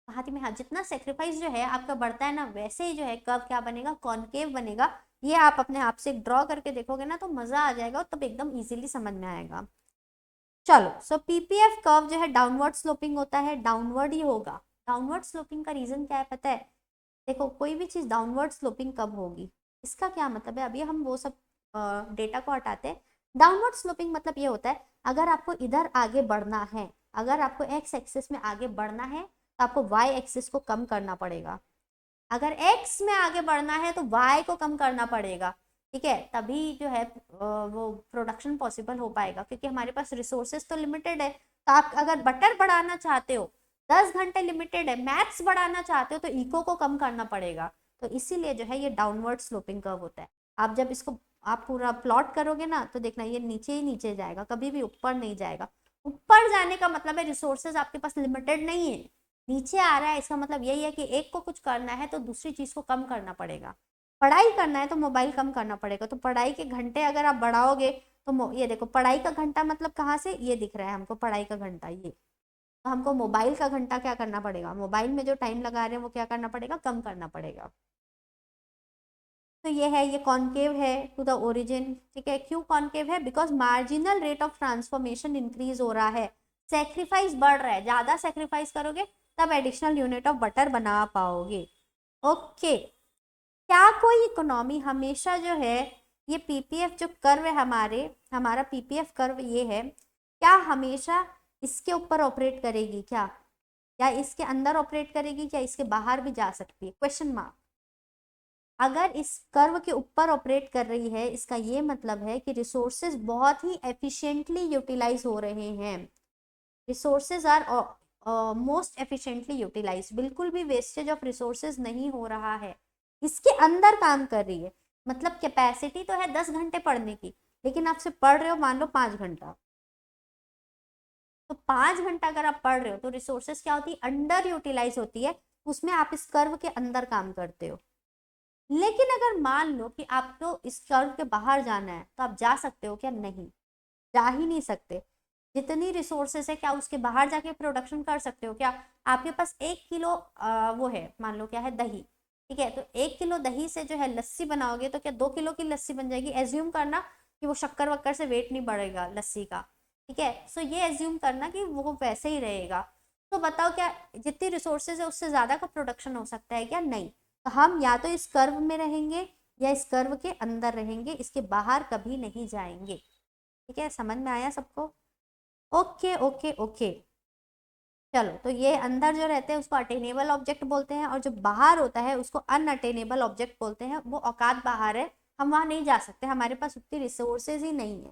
हाथी में, हाँ, जितना सेक्रीफाइस जो है आपका बढ़ता है ना, वैसे ही जो है कर्व क्या बनेगा, कॉनकेव बनेगा। ये आप अपने आप से ड्रॉ करके देखोगे ना तो मजा आ जाएगा, और तब एकदम इजीली समझ में आएगा। चलो, सो पीपीएफ कर्व जो है डाउनवर्ड स्लोपिंग होता है, डाउनवर्ड ही होगा। डाउनवर्ड स्लोपिंग का रीजन क्या है पता है? देखो, कोई भी चीज डाउनवर्ड स्लोपिंग कब होगी, इसका क्या मतलब है, अभी हम वो सब डेटा को हटाते हैं। डाउनवर्ड स्लोपिंग मतलब ये होता है, अगर आपको इधर आगे बढ़ना है, अगर आपको एक्स एक्सिस में आगे बढ़ना है, तो आपको वाई एक्सिस को कम करना पड़ेगा। अगर एक्स में आगे बढ़ना है तो वाई को कम करना पड़ेगा, ठीक है, तभी जो है वो प्रोडक्शन पॉसिबल हो पाएगा, क्योंकि हमारे पास रिसोर्सेज तो लिमिटेड है। तो आप अगर बटर बढ़ाना चाहते हो, 10 घंटे लिमिटेड है, मैथ्स बढ़ाना चाहते हो तो इको को कम करना पड़ेगा। तो इसीलिए जो है ये डाउनवर्ड स्लोपिंग कर्व होता है। आप जब इसको आप पूरा प्लॉट करोगे ना, तो देखना ये नीचे ही नीचे जाएगा, कभी भी ऊपर नहीं जाएगा। ऊपर जाने का मतलब है रिसोर्सेज आपके पास लिमिटेड नहीं है, नीचे आ रहा है, इसका मतलब यही है कि एक को कुछ करना है तो दूसरी चीज को कम करना पड़ेगा। पढ़ाई करना है तो मोबाइल कम करना पड़ेगा, तो पढ़ाई के घंटे अगर आप बढ़ाओगे, तो ये देखो, पढ़ाई का घंटा मतलब कहाँ से ये दिख रहा है हमको, पढ़ाई का घंटा ये, तो हमको मोबाइल का घंटा क्या करना पड़ेगा, मोबाइल में जो टाइम लगा रहे हैं वो क्या करना पड़ेगा, कम करना पड़ेगा। तो ये है, ये कॉनकेव है टू द ओरिजिन, ठीक है। क्यों कॉनकेव है? Because marginal rate of transformation increase हो रहा है, सेक्रीफाइस बढ़ रहा है, ज्यादा सेक्रीफाइस करोगे तब एडिशनल यूनिट ऑफ बटर बना पाओगे। ओके, क्या कोई इकोनॉमी हमेशा जो है, ये पीपीएफ जो कर्व है हमारा पीपीएफ कर्व ये है, क्या हमेशा इसके ऊपर ऑपरेट करेगी क्या, या इसके अंदर ऑपरेट करेगी, क्या इसके बाहर भी जा सकती है, क्वेश्चन मार्क। अगर इस कर्व के ऊपर ऑपरेट कर रही है, इसका ये मतलब है कि रिसोर्सेज बहुत ही एफिशिएंटली यूटिलाइज हो रहे हैं, resources are most efficiently utilise, बिल्कुल भी वेस्टेज ऑफ रिसोर्सेज नहीं हो रहा है, इसके अंदर काम कर रही है। मतलब कैपेसिटी तो है 10 घंटे पढ़ने की, लेकिन आप सिर्फ पढ़ रहे हो मान लो 5 घंटा, तो 5 घंटा अगर आप पढ़ रहे हो तो रिसोर्सेज क्या होती है, अंडर यूटिलाइज होती है, उसमें आप इस कर्व के अंदर काम करते हो। लेकिन अगर मान लो कि आपको इस कर्व के बाहर जाना है, तो आप जा सकते हो क्या? नहीं, जा ही नहीं सकते। जितनी रिसोर्सेस है, क्या उसके बाहर जाके प्रोडक्शन कर सकते हो क्या? आपके पास 1 किलो वो है, मान लो क्या है, दही, ठीक है, तो 1 किलो दही से जो है लस्सी बनाओगे तो क्या 2 किलो की लस्सी बन जाएगी? एज्यूम करना कि वो शक्कर वक्कर से वेट नहीं बढ़ेगा लस्सी का, ठीक है, सो ये एज्यूम करना कि वो वैसे ही रहेगा। तो बताओ, क्या जितनी रिसोर्सेज है उससे ज्यादा का प्रोडक्शन हो सकता है क्या? नहीं। तो हम या तो इस कर्व में रहेंगे या इस कर्व के अंदर रहेंगे, इसके बाहर कभी नहीं जाएंगे, ठीक है, समझ में आया सबको? Okay okay okay. चलो, तो ये अंदर जो रहते हैं उसको अटेनेबल ऑब्जेक्ट बोलते हैं, और जो बाहर होता है उसको अनअटेनेबल ऑब्जेक्ट बोलते हैं, वो औकात बाहर है, हम वहां नहीं जा सकते, हमारे पास उतनी रिसोर्सेज ही नहीं है।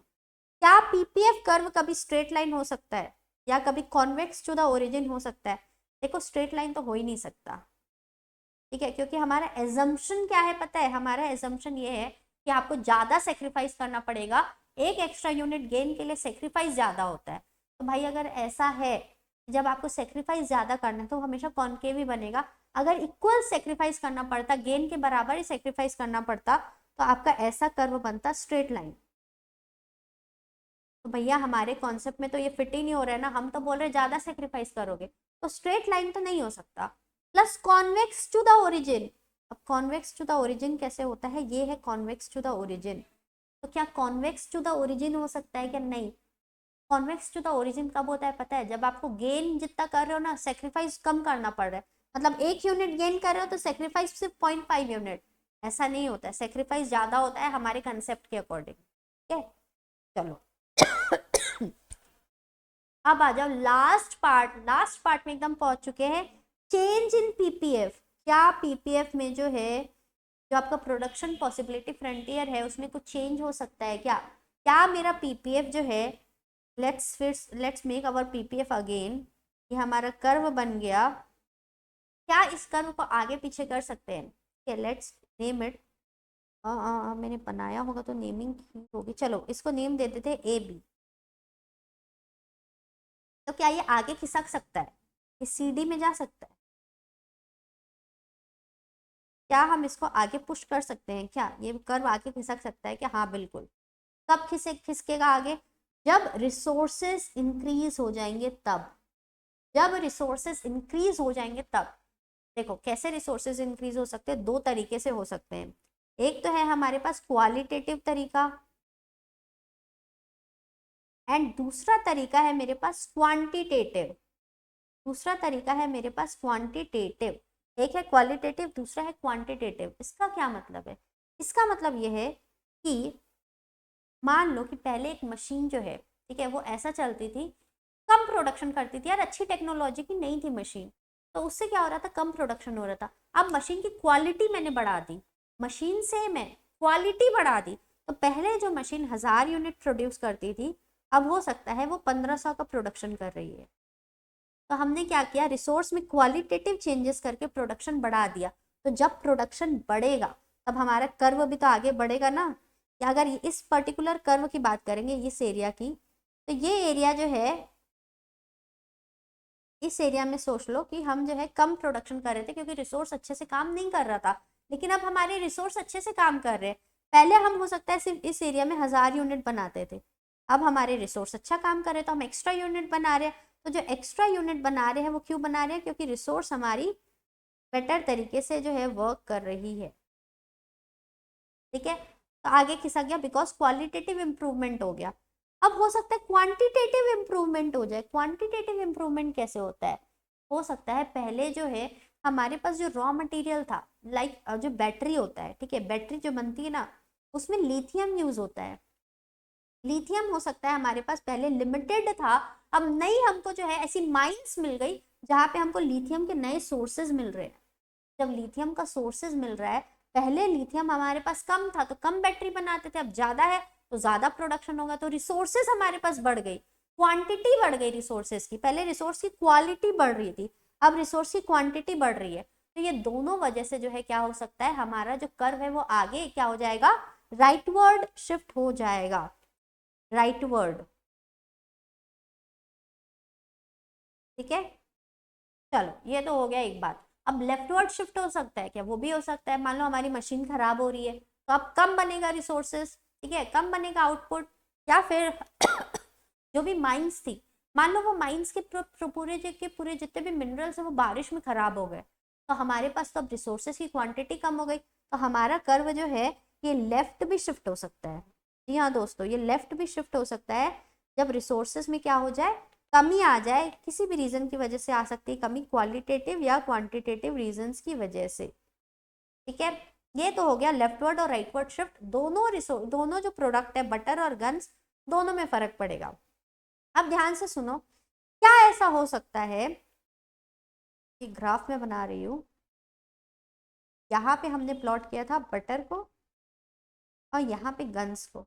क्या पीपीएफ कर्व कभी स्ट्रेट लाइन हो सकता है, या कभी कॉन्वेक्स टू द ओरिजिन हो सकता है? देखो, स्ट्रेट लाइन तो हो ही नहीं सकता, ठीक है, क्योंकि हमारा एजम्पशन क्या है पता है, हमारा एजम्पशन ये है कि आपको ज्यादा सेक्रीफाइस करना पड़ेगा, एक एक्स्ट्रा यूनिट गेन के लिए सेक्रीफाइस ज्यादा होता है। तो भाई अगर ऐसा है, जब आपको सेक्रीफाइस ज्यादा करना है तो हमेशा कॉनकेव ही बनेगा। अगर इक्वल सेक्रीफाइस करना पड़ता, गेन के बराबर ही सेक्रीफाइस करना पड़ता, तो आपका ऐसा कर्व बनता स्ट्रेट लाइन। तो भैया हमारे कॉन्सेप्ट में तो ये फिट ही नहीं हो रहा है ना, हम तो बोल रहे ज्यादा सेक्रीफाइस करोगे, तो स्ट्रेट लाइन तो नहीं हो सकता। Plus convex to the origin, अब कॉन्वेक्स टू द ओरिजिन कैसे होता है? ये है कॉन्वेक्स टू द ओरिजिन। तो क्या कॉन्वेक्स टू द ओरिजिन हो सकता है क्या? नहीं। कॉन्वेक्स टू द ओरिजिन कब होता है पता है? जब आपको गेन जितना कर रहे हो ना, सेक्रीफाइस कम करना पड़ रहा है, मतलब 1 यूनिट गेन कर रहे हो तो सेक्रीफाइस सिर्फ 0.5 यूनिट, ऐसा नहीं होता है, सेक्रीफाइस ज्यादा होता है हमारे कंसेप्ट के अकॉर्डिंग, ठीक है। चलो अब आ जाओ लास्ट पार्ट में एकदम पहुंच चुके हैं। चेंज इन पीपीएफ, क्या पीपीएफ में जो है, जो आपका प्रोडक्शन पॉसिबिलिटी फ्रंटियर है, उसमें कुछ चेंज हो सकता है क्या? क्या मेरा पीपीएफ जो है, let's make our PPF again, ये हमारा कर्व बन गया, क्या इस कर्व को आगे पीछे कर सकते हैं? है, लेट्स नेम इट, मैंने बनाया होगा तो नेमिंग ही होगी, चलो इसको नेम दे देते हैं ए बी। तो क्या ये आगे खिसक सकता है, ये सी डी में जा सकता है, क्या हम इसको आगे पुश कर सकते हैं, क्या ये कर्व आगे खिसक सकता है क्या? हाँ बिल्कुल। कब खिसकेगा आगे? जब रिसोर्सेस इंक्रीज हो जाएंगे तब, जब रिसोर्सेस इंक्रीज हो जाएंगे तब। देखो कैसे रिसोर्सेज इंक्रीज हो सकते हैं, दो तरीके से हो सकते हैं। एक तो है हमारे पास क्वालिटेटिव तरीका, एंड दूसरा तरीका है मेरे पास क्वांटिटेटिव। दूसरा तरीका है मेरे पास क्वांटिटेटिव। एक है क्वालिटेटिव, दूसरा है क्वांटिटेटिव। इसका क्या मतलब है? इसका मतलब यह है कि मान लो कि पहले एक मशीन जो है, ठीक है, वो ऐसा चलती थी, कम प्रोडक्शन करती थी यार, अच्छी टेक्नोलॉजी की नहीं थी मशीन, तो उससे क्या हो रहा था, कम प्रोडक्शन हो रहा था। अब मशीन की क्वालिटी मैंने बढ़ा दी, मशीन से मैं क्वालिटी बढ़ा दी, तो पहले जो मशीन 1000 यूनिट प्रोड्यूस करती थी, अब हो सकता है वो 1500 का प्रोडक्शन कर रही है। तो हमने क्या किया, रिसोर्स में क्वालिटेटिव चेंजेस करके प्रोडक्शन बढ़ा दिया। तो जब प्रोडक्शन बढ़ेगा तब हमारा कर्व भी तो आगे बढ़ेगा ना। या अगर इस पर्टिकुलर कर्व की बात करेंगे, इस एरिया की, तो ये एरिया जो है, इस एरिया में सोच लो कि हम जो है कम प्रोडक्शन कर रहे थे क्योंकि रिसोर्स अच्छे से काम नहीं कर रहा था, लेकिन अब हमारे रिसोर्स अच्छे से काम कर रहे हैं। पहले हम हो सकता है सिर्फ इस एरिया में 1000 यूनिट बनाते थे, अब हमारे रिसोर्स अच्छा काम कर रहे हैं तो हम एक्स्ट्रा यूनिट बना रहे हैं। तो जो एक्स्ट्रा यूनिट बना रहे हैं वो क्यों बना रहे हैं? क्योंकि रिसोर्स हमारी बेटर तरीके से जो है वर्क कर रही है। ठीक है, तो आगे खिसक गया बिकॉज क्वालिटेटिव इंप्रूवमेंट हो गया। अब हो सकता है क्वांटिटेटिव इंप्रूवमेंट हो जाए। क्वांटिटेटिव इंप्रूवमेंट कैसे होता है? हो सकता है पहले जो है हमारे पास जो रॉ मटेरियल था, लाइक जो बैटरी होता है, ठीक है, बैटरी जो बनती है ना, उसमें लिथियम यूज होता है। लिथियम हो सकता है हमारे पास पहले लिमिटेड था, अब नई हमको जो है ऐसी माइंस मिल गई जहाँ पे हमको लिथियम के नए सोर्सेज मिल रहे हैं। जब लिथियम का सोर्सेज मिल रहा है, पहले लिथियम हमारे पास कम था तो कम बैटरी बनाते थे, अब ज्यादा है तो ज्यादा प्रोडक्शन होगा, तो रिसोर्सेज हमारे पास बढ़ गई, क्वांटिटी बढ़ गई रिसोर्सेज की। पहले रिसोर्स की क्वालिटी बढ़ रही थी, अब रिसोर्स की क्वांटिटी बढ़ रही है। तो ये दोनों वजह से जो है क्या हो सकता है, हमारा जो कर्व है वो आगे क्या हो जाएगा, राइटवर्ड शिफ्ट हो जाएगा, राइटवर्ड। ठीक है, चलो ये तो हो गया एक बात। अब लेफ्टवर्ड शिफ्ट हो सकता है क्या? वो भी हो सकता है। मान लो हमारी मशीन खराब हो रही है तो अब कम बनेगा रिसोर्सेस, ठीक है, कम बनेगा आउटपुट। या फिर जो भी माइंस थी, मान लो वो माइंस के पूरे जितने भी मिनरल्स है वो बारिश में खराब हो गए, तो हमारे पास तो अब रिसोर्सेस की क्वांटिटी कम हो गई, तो हमारा कर्व जो है ये लेफ्ट भी शिफ्ट हो सकता है। जी हाँ दोस्तों, ये लेफ्ट भी शिफ्ट हो सकता है जब रिसोर्सेस में क्या हो जाए, कमी आ जाए। किसी भी रीजन की वजह से आ सकती है कमी, क्वालिटेटिव या क्वांटिटेटिव रीजंस की वजह से। ठीक है, ये तो हो गया लेफ्टवर्ड और राइटवर्ड शिफ्ट। दोनों जो प्रोडक्ट है बटर और गन्स, दोनों में फर्क पड़ेगा। अब ध्यान से सुनो, क्या ऐसा हो सकता है कि ग्राफ में बना रही हूं, यहाँ पे हमने प्लॉट किया था बटर को और यहाँ पे गन्स को।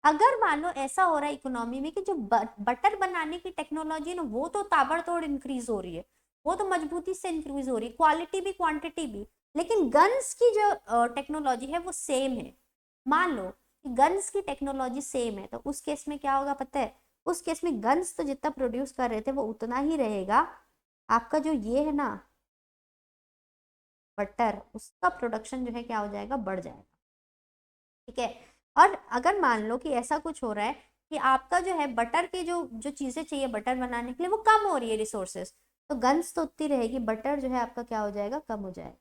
अगर मान लो ऐसा हो रहा है इकोनॉमी में कि जो बटर बनाने की टेक्नोलॉजी है ना, वो तो ताबड़तोड़ इंक्रीज हो रही है, वो तो मजबूती से इंक्रीज हो रही है, क्वालिटी भी क्वांटिटी भी, लेकिन गन्स की जो टेक्नोलॉजी है वो सेम है। मान लो कि गन्स की टेक्नोलॉजी सेम है, तो उस केस में क्या होगा पता है? उस केस में गन्स तो जितना प्रोड्यूस कर रहे थे वो उतना ही रहेगा, आपका जो ये है ना बटर, उसका प्रोडक्शन जो है क्या हो जाएगा, बढ़ जाएगा। ठीक है, और अगर मान लो कि ऐसा कुछ हो रहा है कि आपका जो है बटर के जो जो चीजें चाहिए बटर बनाने के लिए वो कम हो रही है रिसोर्सेस, तो गन्स तो उतनी रहेगी, बटर जो है आपका क्या हो जाएगा, कम हो जाएगा।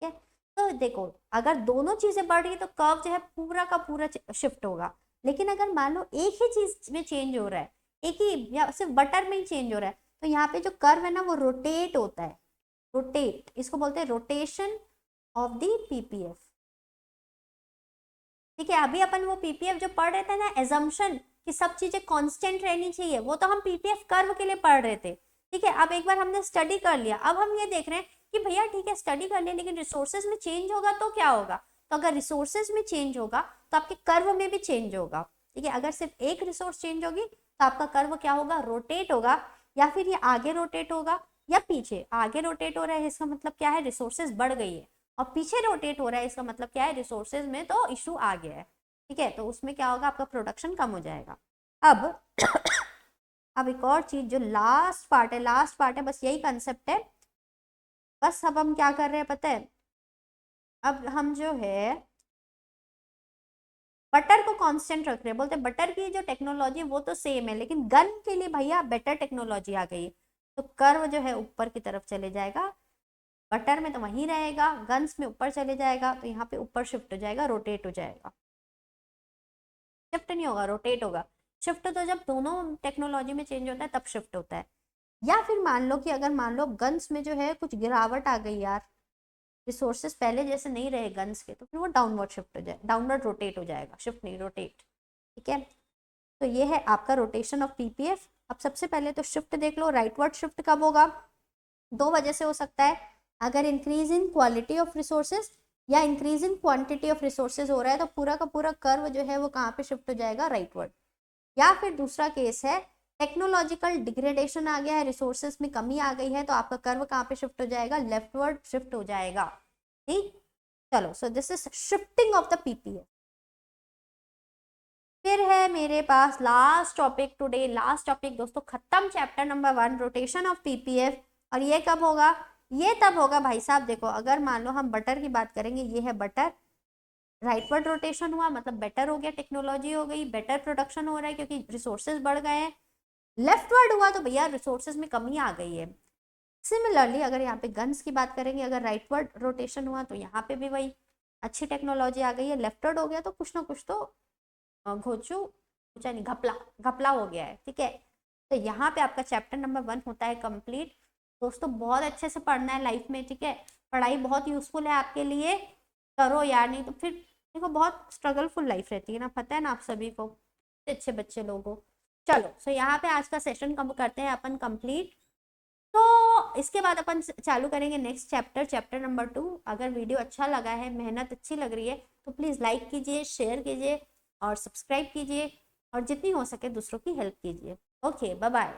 ठीक है, तो देखो अगर दोनों चीजें बढ़ रही है तो कर्व जो है पूरा का पूरा शिफ्ट होगा। लेकिन अगर मान लो एक ही चीज में चेंज हो रहा है, एक ही या सिर्फ बटर में ही चेंज हो रहा है, तो यहाँ पे जो कर्व है ना वो रोटेट होता है। रोटेट, इसको बोलते हैं रोटेशन ऑफ द पीपीएफ। ठीक है, अभी अपन वो पीपीएफ जो पढ़ रहे थे ना, एजम्पशन कि सब चीजें कांस्टेंट रहनी चाहिए, वो तो हम पीपीएफ कर्व के लिए पढ़ रहे थे। ठीक है, अब एक बार हमने स्टडी कर लिया, अब हम ये देख रहे हैं कि भैया ठीक है स्टडी कर लिया, लेकिन रिसोर्सेज में चेंज होगा तो क्या होगा? तो अगर रिसोर्सेज में चेंज होगा तो आपके कर्व में भी चेंज होगा। ठीक है, अगर सिर्फ एक रिसोर्स चेंज होगी तो आपका कर्व क्या होगा, रोटेट होगा, या फिर ये आगे रोटेट होगा या पीछे, आगे रोटेट हो रहा है इसका मतलब क्या है, रिसोर्सेज बढ़ गई है, और पीछे रोटेट हो रहा है इसका मतलब क्या है, रिसोर्सेज में तो इशू आ गया है, ठीक है, तो उसमें क्या होगा, आपका प्रोडक्शन कम हो जाएगा। अब अब एक और चीज जो लास्ट पार्ट है, बस यही कंसेप्ट है। बस अब हम क्या कर रहे हैं पता है, अब हम जो है बटर को कांस्टेंट रख रहे हैं, बोलते हैं बटर की जो टेक्नोलॉजी वो तो सेम है, लेकिन गन के लिए भैया बेटर टेक्नोलॉजी आ गई, तो कर्व जो है ऊपर की तरफ चले जाएगा, बटर में तो वहीं रहेगा, गन्स में ऊपर चले जाएगा, तो यहाँ पे ऊपर शिफ्ट हो जाएगा, रोटेट हो जाएगा, शिफ्ट नहीं होगा, रोटेट होगा। शिफ्ट तो जब दोनों टेक्नोलॉजी में चेंज होता है तब शिफ्ट होता है। या फिर मान लो कि अगर मान लो गन्स में जो है कुछ गिरावट आ गई यार, रिसोर्सेस पहले जैसे नहीं रहे गन्स के, तो फिर वो डाउनवर्ड शिफ्ट हो जाए, डाउनवर्ड रोटेट हो जाएगा, शिफ्ट नहीं रोटेट, ठीक है। तो ये है आपका रोटेशन ऑफ पीपीएफ। अब सबसे पहले तो शिफ्ट देख लो, राइटवर्ड शिफ्ट कब होगा, दो वजह से हो सकता है, अगर increase in quality of resources या increase in quantity of resources हो रहा है, तो पूरा का पूरा कर्व जो है वो कहाँ पे शिफ्ट हो जाएगा, राइटवर्ड। या फिर दूसरा केस है, टेक्नोलॉजिकल डिग्रेडेशन आ गया है, रिसोर्सेज में कमी आ गई है, तो आपका कर्व कहाँ पे शिफ्ट हो जाएगा, लेफ्टवर्ड शिफ्ट हो जाएगा, ठीक। चलो, so this is shifting of the PPF. फिर है मेरे पास last topic today, last topic दोस्तों खत्म, chapter number 1 rotation of PPF. और ये कब होगा, ये तब होगा भाई साहब, देखो अगर मान लो हम बटर की बात करेंगे, ये है बटर, राइटवर्ड रोटेशन हुआ मतलब बेटर हो गया, टेक्नोलॉजी हो गई, बेटर प्रोडक्शन हो रहा है क्योंकि रिसोर्सेज बढ़ गए हैं। लेफ्टवर्ड हुआ तो भैया रिसोर्सेज में कमी आ गई है। सिमिलरली अगर यहाँ पे गन्स की बात करेंगे, अगर राइटवर्ड रोटेशन हुआ तो यहाँ पे भी वही अच्छी टेक्नोलॉजी आ गई है, लेफ्टवर्ड हो गया तो कुछ ना कुछ तो घोचा नहीं, घपला घपला हो गया है, ठीक है। तो यहाँ पे आपका चैप्टर नंबर 1 होता है कंप्लीट। दोस्तों बहुत अच्छे से पढ़ना है लाइफ में, ठीक है, पढ़ाई बहुत यूजफुल है आपके लिए, करो यार, नहीं तो फिर देखो बहुत स्ट्रगलफुल लाइफ रहती है ना, पता है ना आप सभी को, अच्छे बच्चे लोगों। चलो, सो यहाँ पे आज का सेशन कम करते हैं अपन कंप्लीट, तो इसके बाद अपन चालू करेंगे नेक्स्ट चैप्टर, चैप्टर नंबर 2। अगर वीडियो अच्छा लगा है, मेहनत अच्छी लग रही है, तो प्लीज़ लाइक कीजिए, शेयर कीजिए और सब्सक्राइब कीजिए, और जितनी हो सके दूसरों की हेल्प कीजिए। Okay, bye bye.